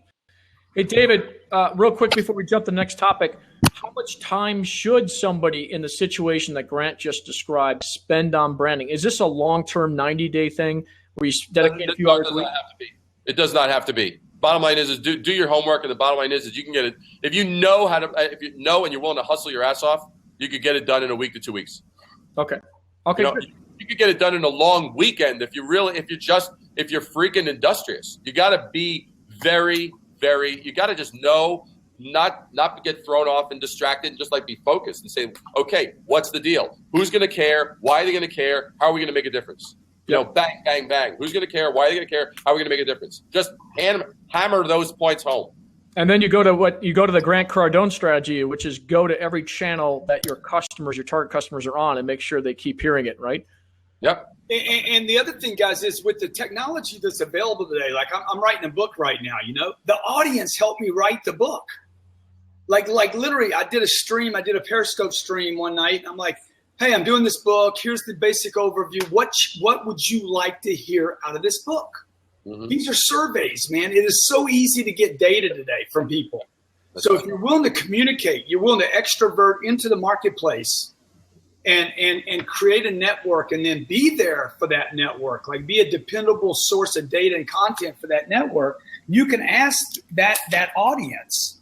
Hey, David, real quick before we jump to the next topic, how much time should somebody in the situation that Grant just described spend on branding? Is this a long-term 90-day thing where you dedicate a few hours a week? It does not have to be. Bottom line is do your homework, and the bottom line is you can get it. If you know if you know and you're willing to hustle your ass off, you could get it done in a week to 2 weeks. Okay. You could get it done in a long weekend if you're freaking industrious. You got to be very, very. You got to just know, not get thrown off and distracted, and just be focused and say, okay, what's the deal? Who's going to care? Why are they going to care? How are we going to make a difference? Bang, bang, bang. Who's going to care? Why are they going to care? How are we going to make a difference? Just hammer those points home. And then you go to the Grant Cardone strategy, which is go to every channel that your target customers are on, and make sure they keep hearing it, right? Yep. And the other thing, guys, is with the technology that's available today, like I'm writing a book right now, the audience helped me write the book. Like literally, I did a Periscope stream one night. I'm like, hey, I'm doing this book. Here's the basic overview. What would you like to hear out of this book? Mm-hmm. These are surveys, man. It is so easy to get data today from people. That's so right. If you're willing to communicate, you're willing to extrovert into the marketplace and create a network and then be there for that network, like be a dependable source of data and content for that network, you can ask that audience,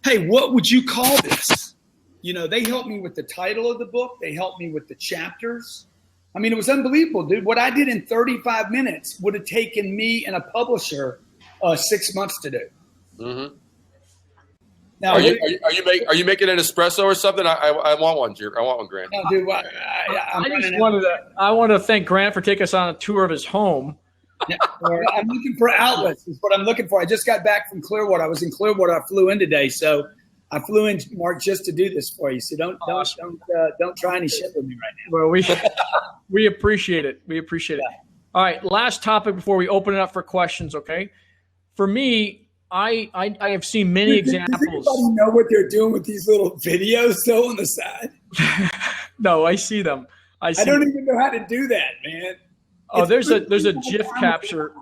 hey, what would you call this? You know, they helped me with the title of the book. They helped me with the chapters. I mean, it was unbelievable, dude. What I did in 35 minutes would have taken me and a publisher 6 months to do. Mm-hmm. Now, are you making an espresso or something? I want one, I want one, Grant. No, dude, I want to thank Grant for taking us on a tour of his home. Yeah, I'm looking for outlets. Is what I'm looking for. I just got back from Clearwater. I was in Clearwater. I flew in today, so I flew in, Mark, just to do this for you. So don't try any shit with me right now. Well, we appreciate it. We appreciate it. All right, last topic before we open it up for questions. Okay, for me, I have seen many examples. Does anybody know what they're doing with these little videos though on the side? No, I see them. I don't even know how to do that, man. Oh, there's a GIF capture.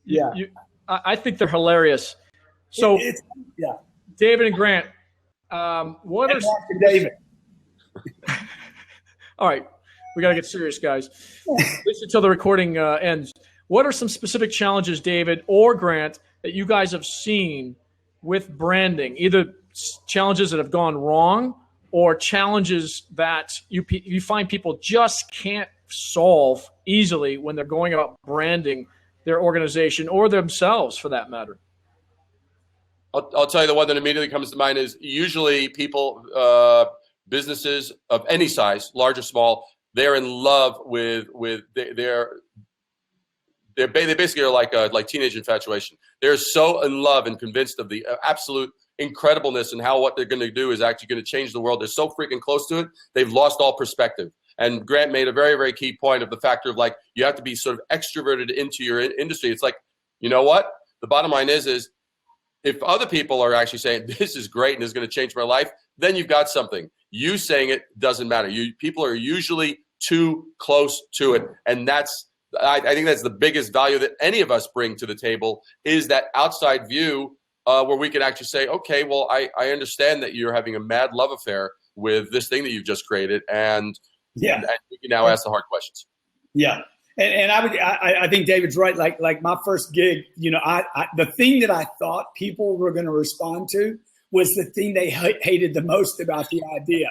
Yeah, I think they're hilarious. So, David and Grant. What are David? All right, we got to get serious, guys. Listen until the recording ends. What are some specific challenges, David or Grant, that you guys have seen with branding? Either challenges that have gone wrong or challenges that you find people just can't solve easily when they're going about branding their organization or themselves, for that matter. I'll tell you the one that immediately comes to mind is usually people, businesses of any size, large or small, they're in love with they basically are like teenage infatuation. They're so in love and convinced of the absolute incredibleness and how what they're going to do is actually going to change the world. They're so freaking close to it, they've lost all perspective. And Grant made a very, very key point of the factor of like you have to be sort of extroverted into your industry. It's like, you know what? The bottom line is if other people are actually saying this is great and this is going to change my life, then you've got something. You saying it doesn't matter. People are usually too close to it, and I think that's the biggest value that any of us bring to the table is that outside view where we can actually say, okay, well, I understand that you're having a mad love affair with this thing that you've just created, and we can now ask the hard questions. Yeah. And I think David's right. Like my first gig, you know, the thing that I thought people were going to respond to was the thing they hated the most about the idea.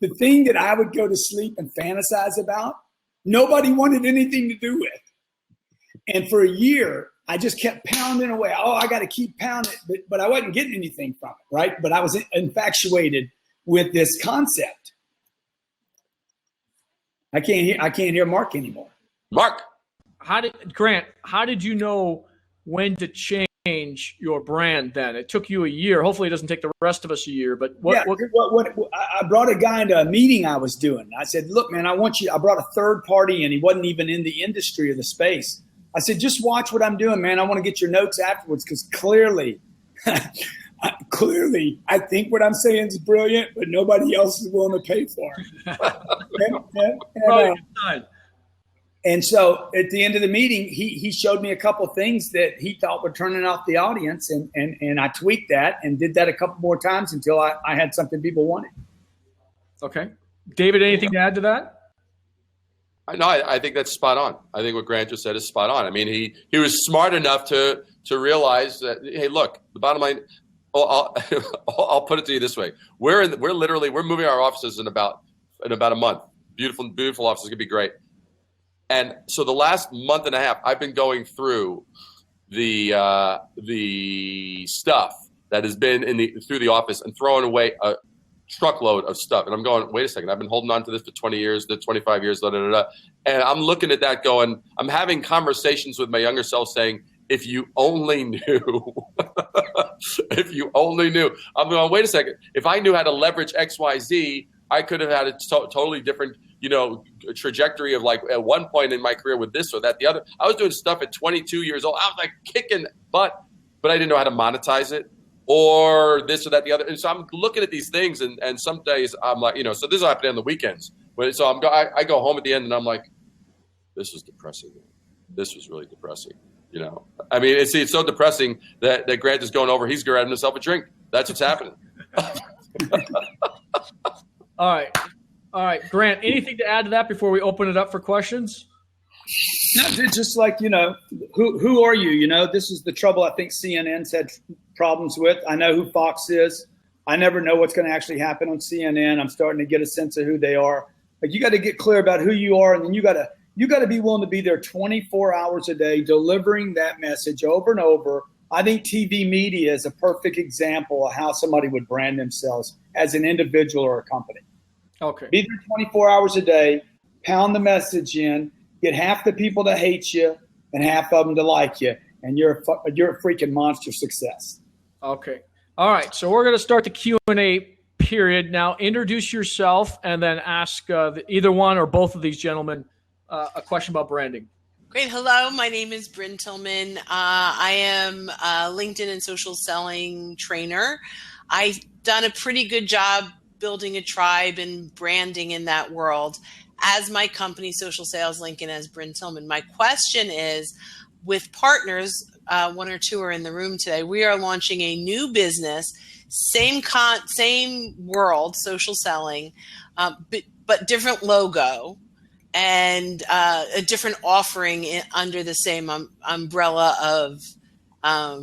The thing that I would go to sleep and fantasize about, nobody wanted anything to do with. And for a year, I just kept pounding away. Oh, I got to keep pounding, but I wasn't getting anything from it, right? But I was infatuated with this concept. I can't hear Mark anymore. Mark, Grant, how did you know when to change your brand then? It took you a year. Hopefully it doesn't take the rest of us a year, but I brought a guy into a meeting I was doing. I said, look, man, I brought a third party and he wasn't even in the industry or the space. I said, just watch what I'm doing, man. I want to get your notes afterwards because clearly, I think what I'm saying is brilliant, but nobody else is willing to pay for it. And so at the end of the meeting, he showed me a couple of things that he thought were turning off the audience. And I tweaked that and did that a couple more times until I had something people wanted. Okay. David, anything to add to that? No, I think that's spot on. I think what Grant just said is spot on. I mean, he was smart enough to realize that, hey, look, the bottom line, I'll put it to you this way. We're moving our offices in about a month. Beautiful offices. It's going to be great. And so the last month and a half, I've been going through the stuff that has been through the office and throwing away a truckload of stuff. And I'm going, wait a second, I've been holding on to this for 20 years, 25 years, And I'm looking at that going, I'm having conversations with my younger self saying, if you only knew, if you only knew. I'm going, wait a second, if I knew how to leverage X, Y, Z, I could have had a totally different, trajectory of like at one point in my career with this or that, the other. I was doing stuff at 22 years old. I was like kicking butt, but I didn't know how to monetize it or this or that, the other. And so I'm looking at these things and some days I'm like, so this is happening on the weekends. But so I go home at the end and I'm like, this is depressing. This was really depressing. You know, I mean, it's so depressing that Grant is going over. He's grabbing himself a drink. That's what's happening. All right, Grant. Anything to add to that before we open it up for questions? No, it's just like, you know, who are you? You know, this is the trouble I think CNN's had problems with. I know who Fox is. I never know what's going to actually happen on CNN. I'm starting to get a sense of who they are. Like, you got to get clear about who you are, and then you got to be willing to be there 24 hours a day, delivering that message over and over. I think TV media is a perfect example of how somebody would brand themselves as an individual or a company. Okay. Be there 24 hours a day, pound the message in, get half the people to hate you and half of them to like you, and you're a freaking monster success. Okay. All right. So we're going to start the Q&A period. Now, introduce yourself and then ask either one or both of these gentlemen a question about branding. Great. Hello. My name is Bryn Tillman. I am a LinkedIn and social selling trainer. I've done a pretty good job building a tribe and branding in that world as my company, Social Sales Lincoln, as Bryn Tillman. My question is, with partners, one or two are in the room today, we are launching a new business, same world, social selling, but different logo and a different offering under the same umbrella of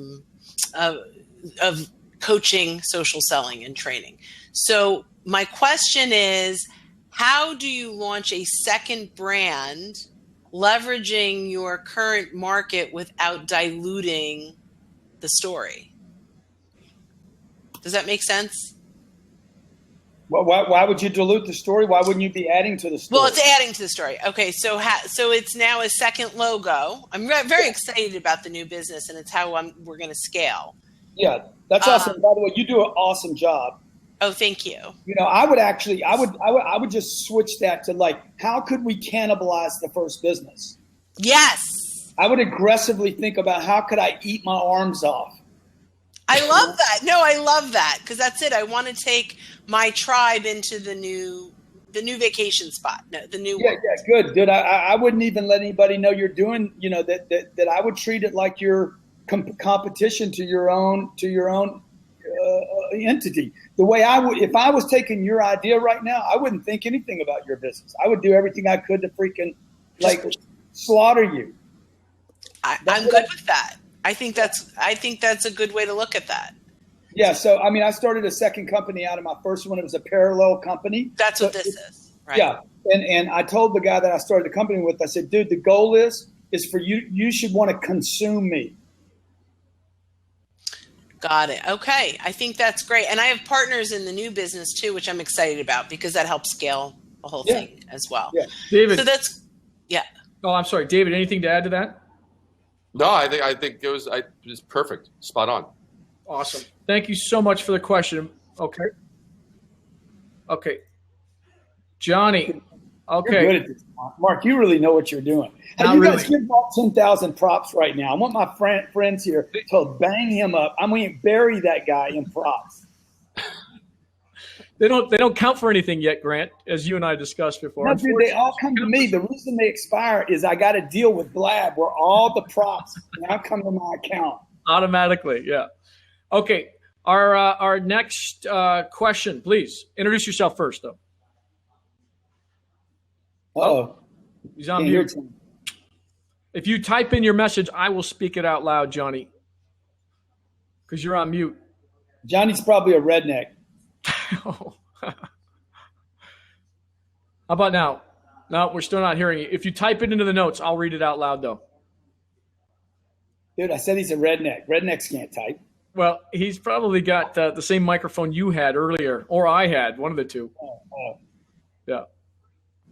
coaching, social selling, and training. So my question is, how do you launch a second brand leveraging your current market without diluting the story? Does that make sense? Well, why would you dilute the story? Why wouldn't you be adding to the story? Well, it's adding to the story. Okay, so it's now a second logo. I'm very excited about the new business, and it's how we're going to scale. Yeah, that's awesome. By the way, you do an awesome job. Oh, thank you. You know, I would just switch that to, like, how could we cannibalize the first business? Yes. I would aggressively think about how could I eat my arms off. I love that. No, I love that, because that's it. I want to take my tribe into the new vacation spot. No, the new. Yeah, good, dude. I wouldn't even let anybody know you're doing. You know that I would treat it like your competition to your own entity. The way I would, if I was taking your idea right now, I wouldn't think anything about your business. I would do everything I could to freaking slaughter you. I'm good with that. I think that's a good way to look at that. Yeah. So, I mean, I started a second company out of my first one. It was a parallel company. That's what this is. Right. Yeah. And I told the guy that I started the company with, I said, dude, the goal is for you should want to consume me. Got it. Okay. I think that's great. And I have partners in the new business too, which I'm excited about because that helps scale the whole thing as well. Yeah. David. So that's, yeah. Oh, I'm sorry. David, anything to add to that? No, I think it was perfect. Spot on. Awesome. Thank you so much for the question. Okay. Johnny. Okay. You're good at this, Mark. You really know what you're doing. Hey, you guys give Mark 10,000 props right now. I want my friends here to bang him up. I'm going to bury that guy in props. They don't count for anything yet, Grant, as you and I discussed before. No, dude, they all come to me. The reason they expire is I got to deal with Blab, where all the props now come to my account automatically. Yeah. Okay. Our next question, please introduce yourself first, though. Uh-oh. He's on mute. If you type in your message, I will speak it out loud, Johnny, because you're on mute. Johnny's probably a redneck. How about now? No, we're still not hearing you. If you type it into the notes, I'll read it out loud, though. Dude, I said he's a redneck. Rednecks can't type. Well, he's probably got the same microphone you had earlier, or I had, one of the two. Yeah.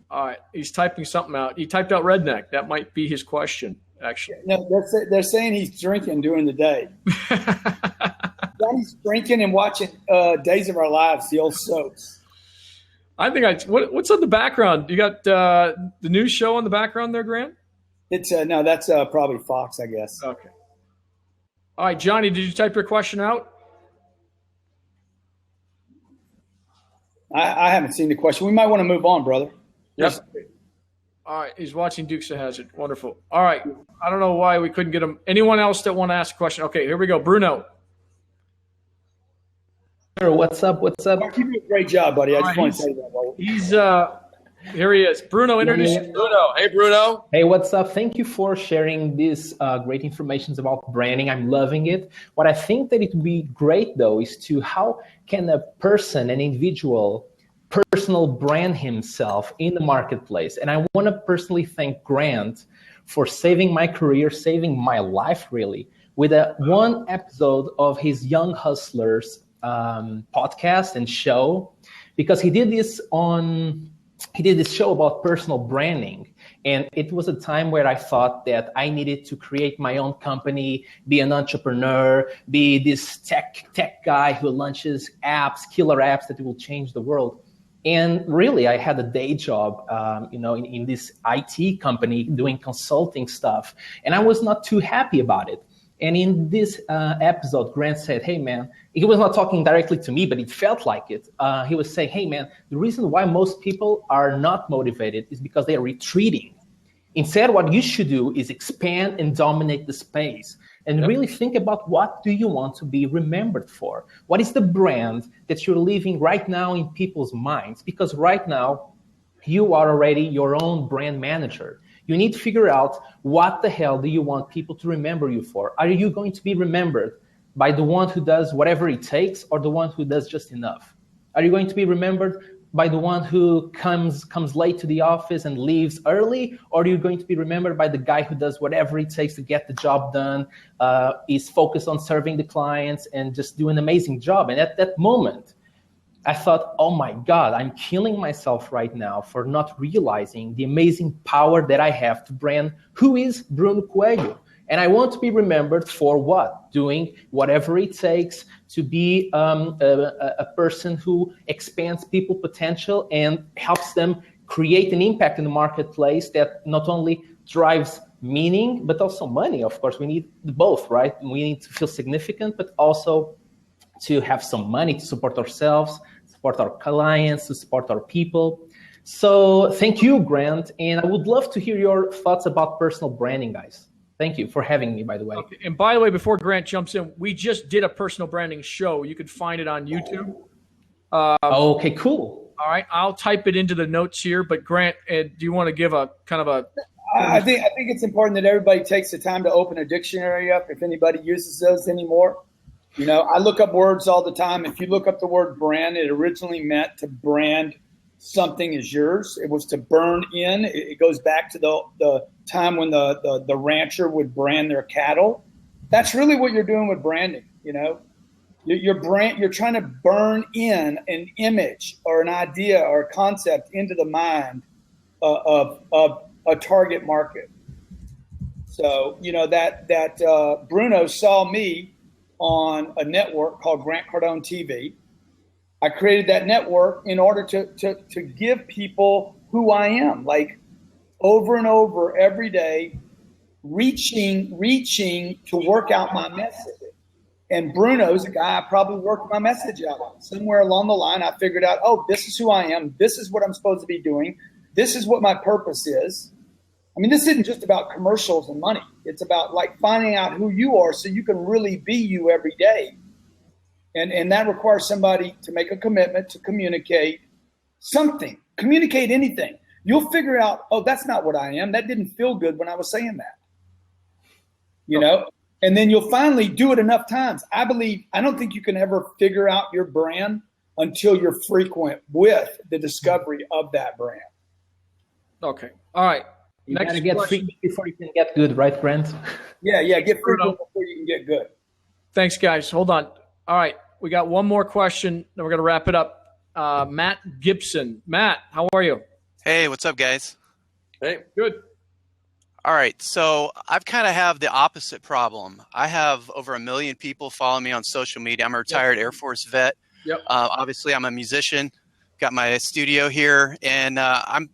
All right. He's typing something out. He typed out redneck. That might be his question, actually. No, they're saying he's drinking during the day. Johnny's drinking and watching Days of Our Lives, the old soaps. I think what's on the background? You got the news show on the background there, Grant? It's no, that's probably Fox, I guess. Okay. All right, Johnny, did you type your question out? I haven't seen the question. We might want to move on, brother. Yep. All right, he's watching Dukes of Hazzard. Wonderful. All right, I don't know why we couldn't get him. Anyone else that want to ask a question? Okay, here we go. Bruno. Sure, what's up? What's up? Mark, you do a great job, buddy. I just want to say that. He's here he is. Bruno, introduce yourself. Bruno. Hey, Bruno. Hey, what's up? Thank you for sharing this great information about branding. I'm loving it. What I think that it would be great, though, is to how can a person, an individual, personal brand himself in the marketplace. And I want to personally thank Grant for saving my career, saving my life, really, with one episode of his Young Hustlers podcast and show, because he did this show about personal branding. And it was a time where I thought that I needed to create my own company, be an entrepreneur, be this tech guy who launches apps, killer apps that will change the world. And really, I had a day job, in this IT company doing consulting stuff, and I was not too happy about it. And in this episode, Grant said, "Hey, man," he was not talking directly to me, but it felt like it. He was saying, "Hey, man, the reason why most people are not motivated is because they are retreating. Instead, what you should do is expand and dominate the space. And really think about, what do you want to be remembered for? What is the brand that you're leaving right now in people's minds? Because right now, you are already your own brand manager. You need to figure out, what the hell do you want people to remember you for? Are you going to be remembered by the one who does whatever it takes, or the one who does just enough? Are you going to be remembered by the one who comes late to the office and leaves early, or are you going to be remembered by the guy who does whatever it takes to get the job done, is focused on serving the clients and just do an amazing job?" And at that moment, I thought, oh my God, I'm killing myself right now for not realizing the amazing power that I have to brand who is Bruno Coelho. And I want to be remembered for what? Doing whatever it takes to be a person who expands people's potential and helps them create an impact in the marketplace that not only drives meaning, but also money. Of course, we need both, right? We need to feel significant, but also to have some money to support ourselves, support our clients, to support our people. So thank you, Grant. And I would love to hear your thoughts about personal branding, guys. Thank you for having me, by the way. Okay. And by the way, before Grant jumps in, we just did a personal branding show. You could find it on YouTube. Okay, cool. All right. I'll type it into the notes here. But Grant, do you want to give a kind of a... I think it's important that everybody takes the time to open a dictionary up, if anybody uses those anymore. I look up words all the time. If you look up the word brand, it originally meant to brand something as yours. It was to burn in. It goes back to the time when the rancher would brand their cattle. That's really what you're doing with branding. You're trying to burn in an image or an idea or a concept into the mind of a target market. So that Bruno saw me on a network called Grant Cardone TV. I created that network in order to give people who I am, like over and over every day, reaching to work out my message. And Bruno's a guy I probably worked my message out on. Somewhere along the line, I figured out, this is who I am. This is what I'm supposed to be doing. This is what my purpose is. I mean, this isn't just about commercials and money. It's about finding out who you are so you can really be you every day. And that requires somebody to make a commitment to communicate something, communicate anything. You'll figure out, that's not what I am. That didn't feel good when I was saying that, and then you'll finally do it enough times. I don't think you can ever figure out your brand until you're frequent with the discovery of that brand. Okay. All right. You got to get frequent before you can get good, right, Grant? Yeah. Get frequent before you can get good. Thanks, guys. Hold on. All right. We got one more question, then we're going to wrap it up. Matt Gibson. Matt, how are you? Hey, what's up, guys? Hey. Good. All right. So I've kind of have the opposite problem. I have over 1 million people follow me on social media. I'm a retired Air Force vet. Yep. Obviously, I'm a musician. Got my studio here, and I'm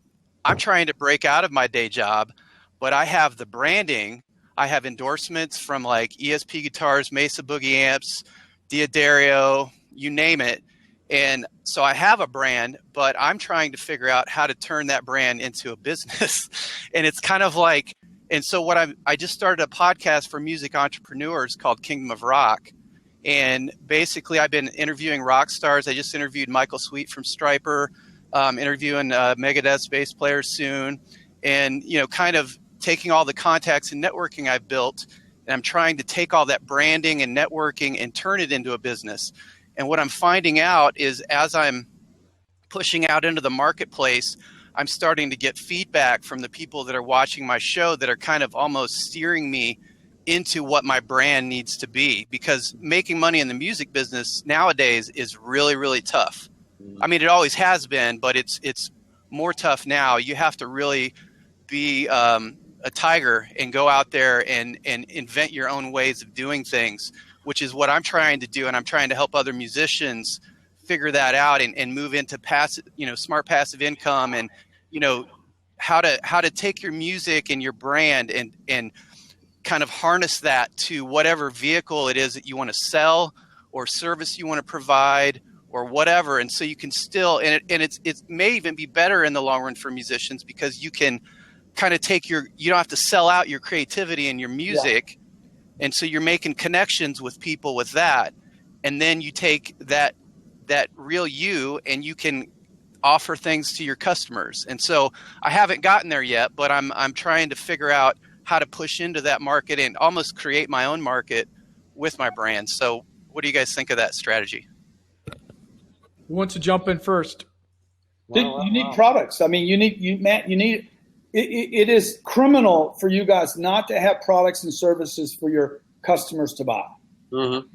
trying to break out of my day job, but I have the branding. I have endorsements from like ESP guitars, Mesa Boogie amps, D'Addario, you name it. And so I have a brand, but I'm trying to figure out how to turn that brand into a business. And it's kind of like, and so I just started a podcast for music entrepreneurs called Kingdom of Rock. And basically I've been interviewing rock stars. I just interviewed Michael Sweet from Stryper, interviewing Megadeth's bass player soon. And, kind of taking all the contacts and networking I've built, and I'm trying to take all that branding and networking and turn it into a business. And what I'm finding out is as I'm pushing out into the marketplace, I'm starting to get feedback from the people that are watching my show that are kind of almost steering me into what my brand needs to be, because making money in the music business nowadays is really, really tough. I mean, it always has been, but it's more tough now. You have to really be a tiger and go out there and invent your own ways of doing things, which is what I'm trying to do. And I'm trying to help other musicians figure that out and move into passive, smart passive income, and, how to take your music and your brand and kind of harness that to whatever vehicle it is that you want to sell or service you want to provide or whatever. And so you can still, it may even be better in the long run for musicians, because you can kind of take you don't have to sell out your creativity and your music. Yeah. And so you're making connections with people with that. And then you take that real you and you can offer things to your customers. And so I haven't gotten there yet, but I'm trying to figure out how to push into that market and almost create my own market with my brand. So what do you guys think of that strategy? Who wants to jump in first? You need products. I mean, it is criminal for you guys not to have products and services for your customers to buy. Mm-hmm.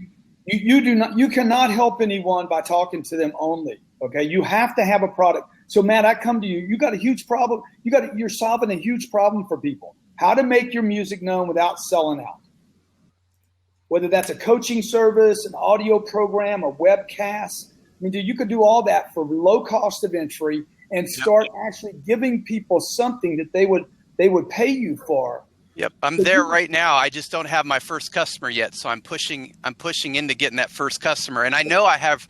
You cannot help anyone by talking to them only. Okay. You have to have a product. So Matt, I come to you, you got a huge problem. You're solving a huge problem for people. How to make your music known without selling out. Whether that's a coaching service, an audio program, a webcast. I mean, dude, you could do all that for low cost of entry and start actually giving people something that they would pay you for. Yep, I'm there right now. I just don't have my first customer yet, so I'm pushing into getting that first customer. And I know I have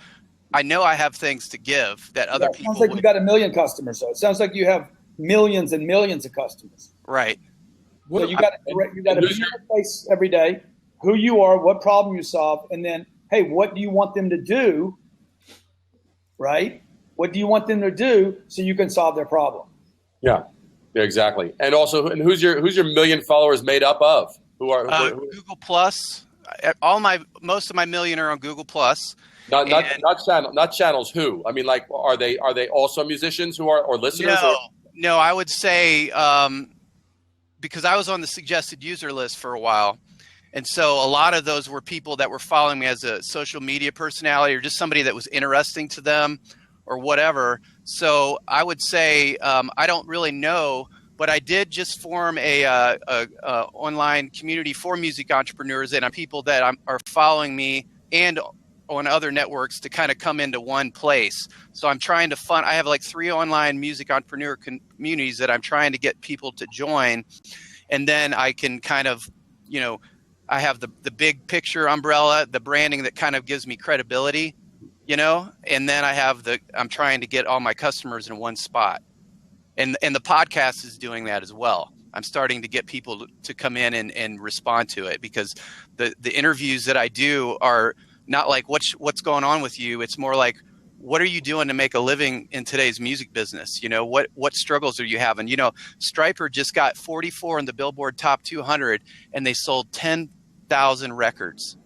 things to give that other people. Sounds like you got 1 million customers. So it sounds like you have millions and millions of customers. Right. So you got to be in a place every day, who you are, what problem you solve, and then, hey, what do you want them to do? Right? What do you want them to do so you can solve their problem? Yeah, exactly. And also, who's your 1 million followers made up of? Who are Google Plus? Most of my million are on Google Plus. Not channels. Who? I mean, like, are they also musicians who are or listeners? No. I would say because I was on the suggested user list for a while. And so a lot of those were people that were following me as a social media personality or just somebody that was interesting to them or whatever. So I would say I don't really know, but I did just form a online community for music entrepreneurs and people that are following me and on other networks to kind of come into one place. So I'm trying to I have like 3 online music entrepreneur communities that I'm trying to get people to join. And then I can kind of, I have the big picture umbrella, the branding that kind of gives me credibility, and then I'm trying to get all my customers in one spot. And the podcast is doing that as well. I'm starting to get people to come in and respond to it, because the interviews that I do are not like what's going on with you. It's more like, what are you doing to make a living in today's music business? What struggles are you having? Stryper just got 44 in the Billboard Top 200 and they sold 10,000 records.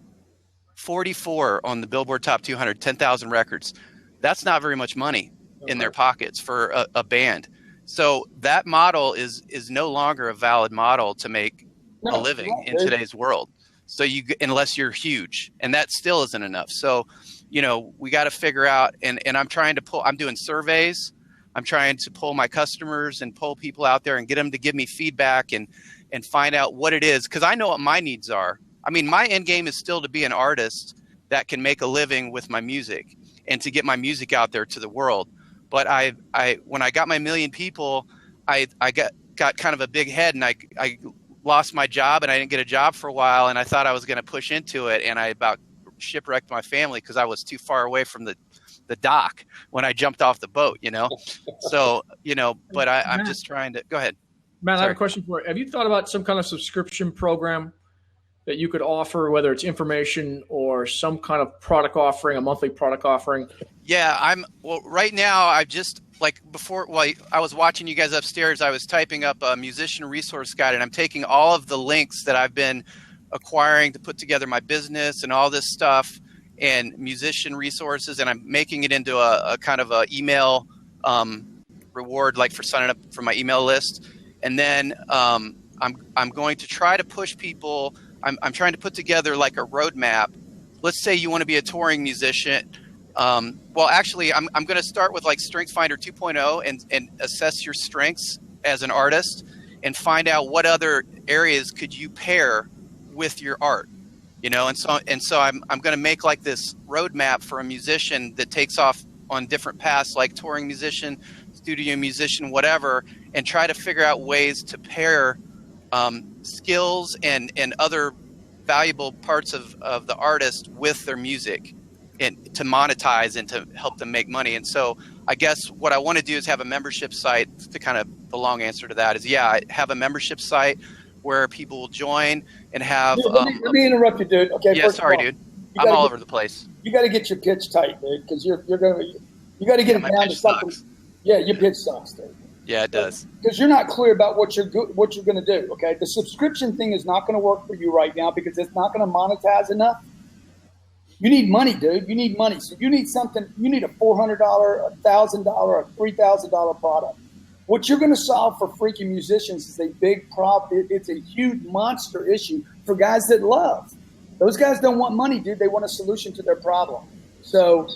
44 on the Billboard Top 200, 10,000 records. That's not very much money in their pockets for a band. So that model is no longer a valid model to make a living in today's world. So unless you're huge, and that still isn't enough. So, we got to figure out, and I'm doing surveys. I'm trying to pull my customers and pull people out there and get them to give me feedback and find out what it is. 'Cause I know what my needs are. I mean, my end game is still to be an artist that can make a living with my music and to get my music out there to the world. But when I got my 1 million people, I got kind of a big head, and I lost my job and I didn't get a job for a while, and I thought I was going to push into it, and I about shipwrecked my family because I was too far away from the the dock when I jumped off the boat, you know? So, you know, but I'm just trying to, go ahead. Matt, Sorry. I have a question for you. Have you thought about some kind of subscription program that you could offer, whether it's information or some kind of product offering, a monthly product offering? Yeah, well, right now, I've just, like before, well, I was watching you guys upstairs. I was typing up a musician resource guide, and I'm taking all of the links that I've been acquiring to put together my business and all this stuff and musician resources, and I'm making it into a kind of a email reward, like for signing up for my email list. And then I'm going to try to push people. I'm trying to put together like a roadmap. Let's say you want to be a touring musician. Well, actually, I'm going to start with like StrengthsFinder 2.0 and assess your strengths as an artist and find out what other areas could you pair with your art, you know? And so I'm going to make like this roadmap for a musician that takes off on different paths, like touring musician, studio musician, whatever, and try to figure out ways to pair skills and other valuable parts of the artist with their music, and to monetize and to help them make money. And so I guess what I want to do is have a membership site. To kind of the long answer to that is, yeah, have a membership site where people will join and have. Let me interrupt you, dude. Okay. Yeah, sorry, dude. I'm all over the place. You got to get your pitch tight, dude, because you got to get it down to something. Sucks. Yeah, your pitch sucks, dude. Yeah, it does. Because you're not clear about what you're going to do. Okay, the subscription thing is not going to work for you right now because it's not going to monetize enough. You need money, dude. You need money. So you need something. You need a $400, $1,000, a $3,000 product. What you're going to solve for freaking musicians is a big problem. It's a huge monster issue for guys that love. Those guys don't want money, dude. They want a solution to their problem. So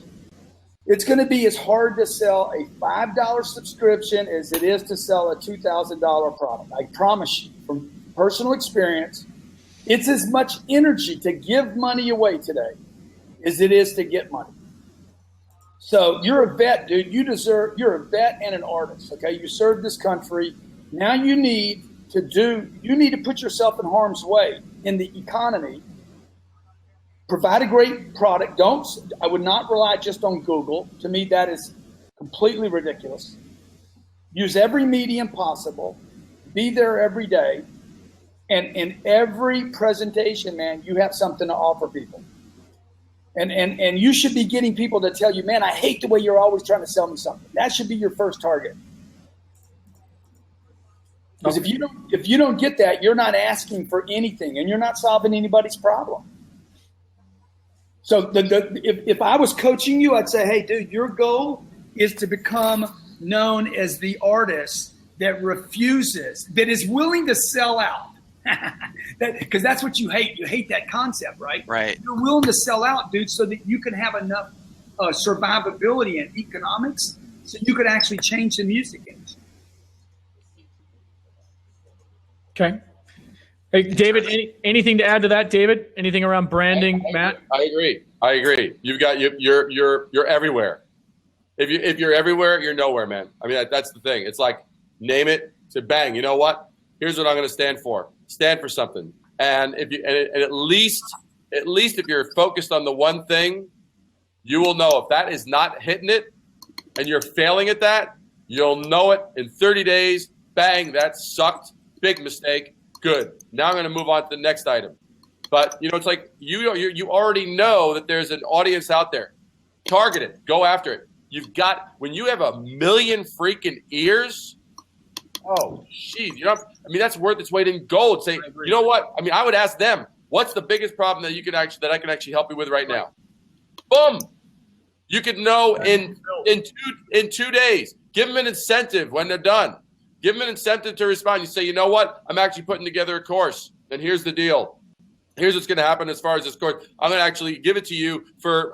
it's going to be as hard to sell a $5 subscription as it is to sell a $2,000 product. I promise you, from personal experience, it's as much energy to give money away today as it is to get money. So you're a vet, dude. You're a vet and an artist, okay? You served this country. Now you need to put yourself in harm's way in the economy. Provide a great product. I would not rely just on Google. To me, that is completely ridiculous. Use every medium possible. Be there every day. And in every presentation, man, you have something to offer people. And you should be getting people to tell you, man, I hate the way you're always trying to sell me something. That should be your first target. Because if you don't get that, you're not asking for anything and you're not solving anybody's problem. So if I was coaching you, I'd say, hey, dude, your goal is to become known as the artist that refuses, that is willing to sell out. Because that's what you hate. You hate that concept, right? Right. You're willing to sell out, dude, so that you can have enough survivability and economics so you could actually change the music industry. Okay. Hey, David, anything to add to that, David? Anything around branding, Matt? I agree. You've got you're everywhere. If you're everywhere, you're nowhere, man. I mean, that's the thing. It's like name it to bang. You know what? Here's what I'm going to stand for. Stand for something. And at least if you're focused on the one thing, you will know if that is not hitting it and you're failing at that, you'll know it in 30 days. Bang, that sucked. Big mistake. Good. Now I'm going to move on to the next item. But, you know, it's like you already know that there's an audience out there. Target it. Go after it. When you have 1 million freaking ears, oh, geez, that's worth its weight in gold. Say, you know what? I mean, I would ask them, what's the biggest problem that I can actually help you with right now? Boom. You could know in 2 days. Give them an incentive when they're done. Give them an incentive to respond. You say, you know what? I'm actually putting together a course. And here's the deal. Here's what's going to happen as far as this course. I'm going to actually give it to you for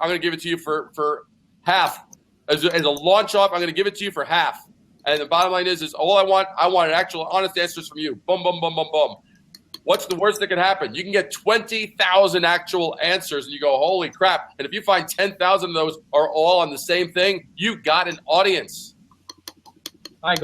half. As a launch off, I'm going to give it to you for half. And the bottom line is all I want an actual honest answers from you. Boom, boom, boom, boom, boom. What's the worst that can happen? You can get 20,000 actual answers and you go, holy crap. And if you find 10,000 of those are all on the same thing, you got an audience. I've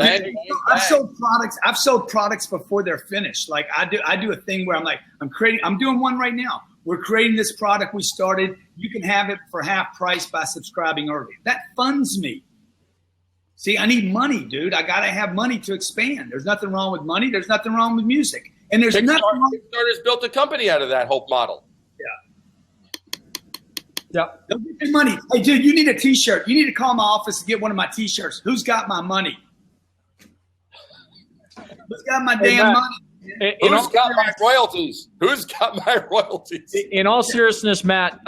sold products before they're finished. Like I do a thing where I'm doing one right now We're creating this product we started. You can have it for half price by subscribing early. That funds me. See, I need money, dude. I got to have money to expand. There's nothing wrong with money. There's nothing wrong with music. And there's nothing wrong. Kickstarter's built a company out of that Hope model. Yeah. Don't get your money. Hey, dude, you need a T-shirt. You need to call my office to get one of my T-shirts. Who's got my money? Who's got my damn money? Who's got my royalties? Who's got my royalties? In all seriousness, Matt,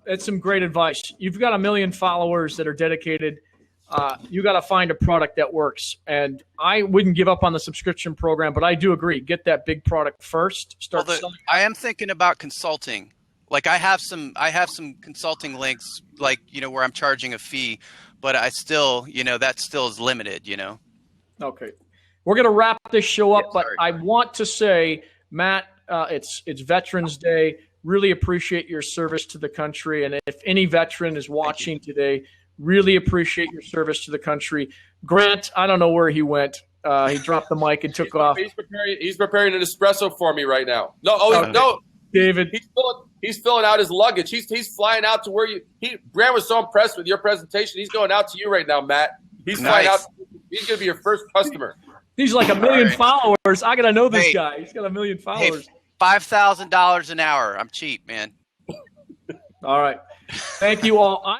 it's some great advice. You've got 1 million followers that are dedicated. You got to find a product that works. And I wouldn't give up on the subscription program, but I do agree. Get that big product first. I am thinking about consulting. Like I have some consulting links, like, where I'm charging a fee, but I still, that still is limited, Okay. We're going to wrap this show up, but I want to say, Matt, it's Veterans Day. Really appreciate your service to the country. And if any veteran is watching today, really appreciate your service to the country. Grant, I don't know where he went. He dropped the mic and took off. He's preparing an espresso for me right now. No. David, he's filling out his luggage. He's flying out to where Brian was so impressed with your presentation. He's going out to you right now, Matt. He's flying out. He's going to be your first customer. He's like 1 million followers. I got to know this guy. He's got 1 million followers. $5,000 an hour. I'm cheap, man. All right. Thank you all.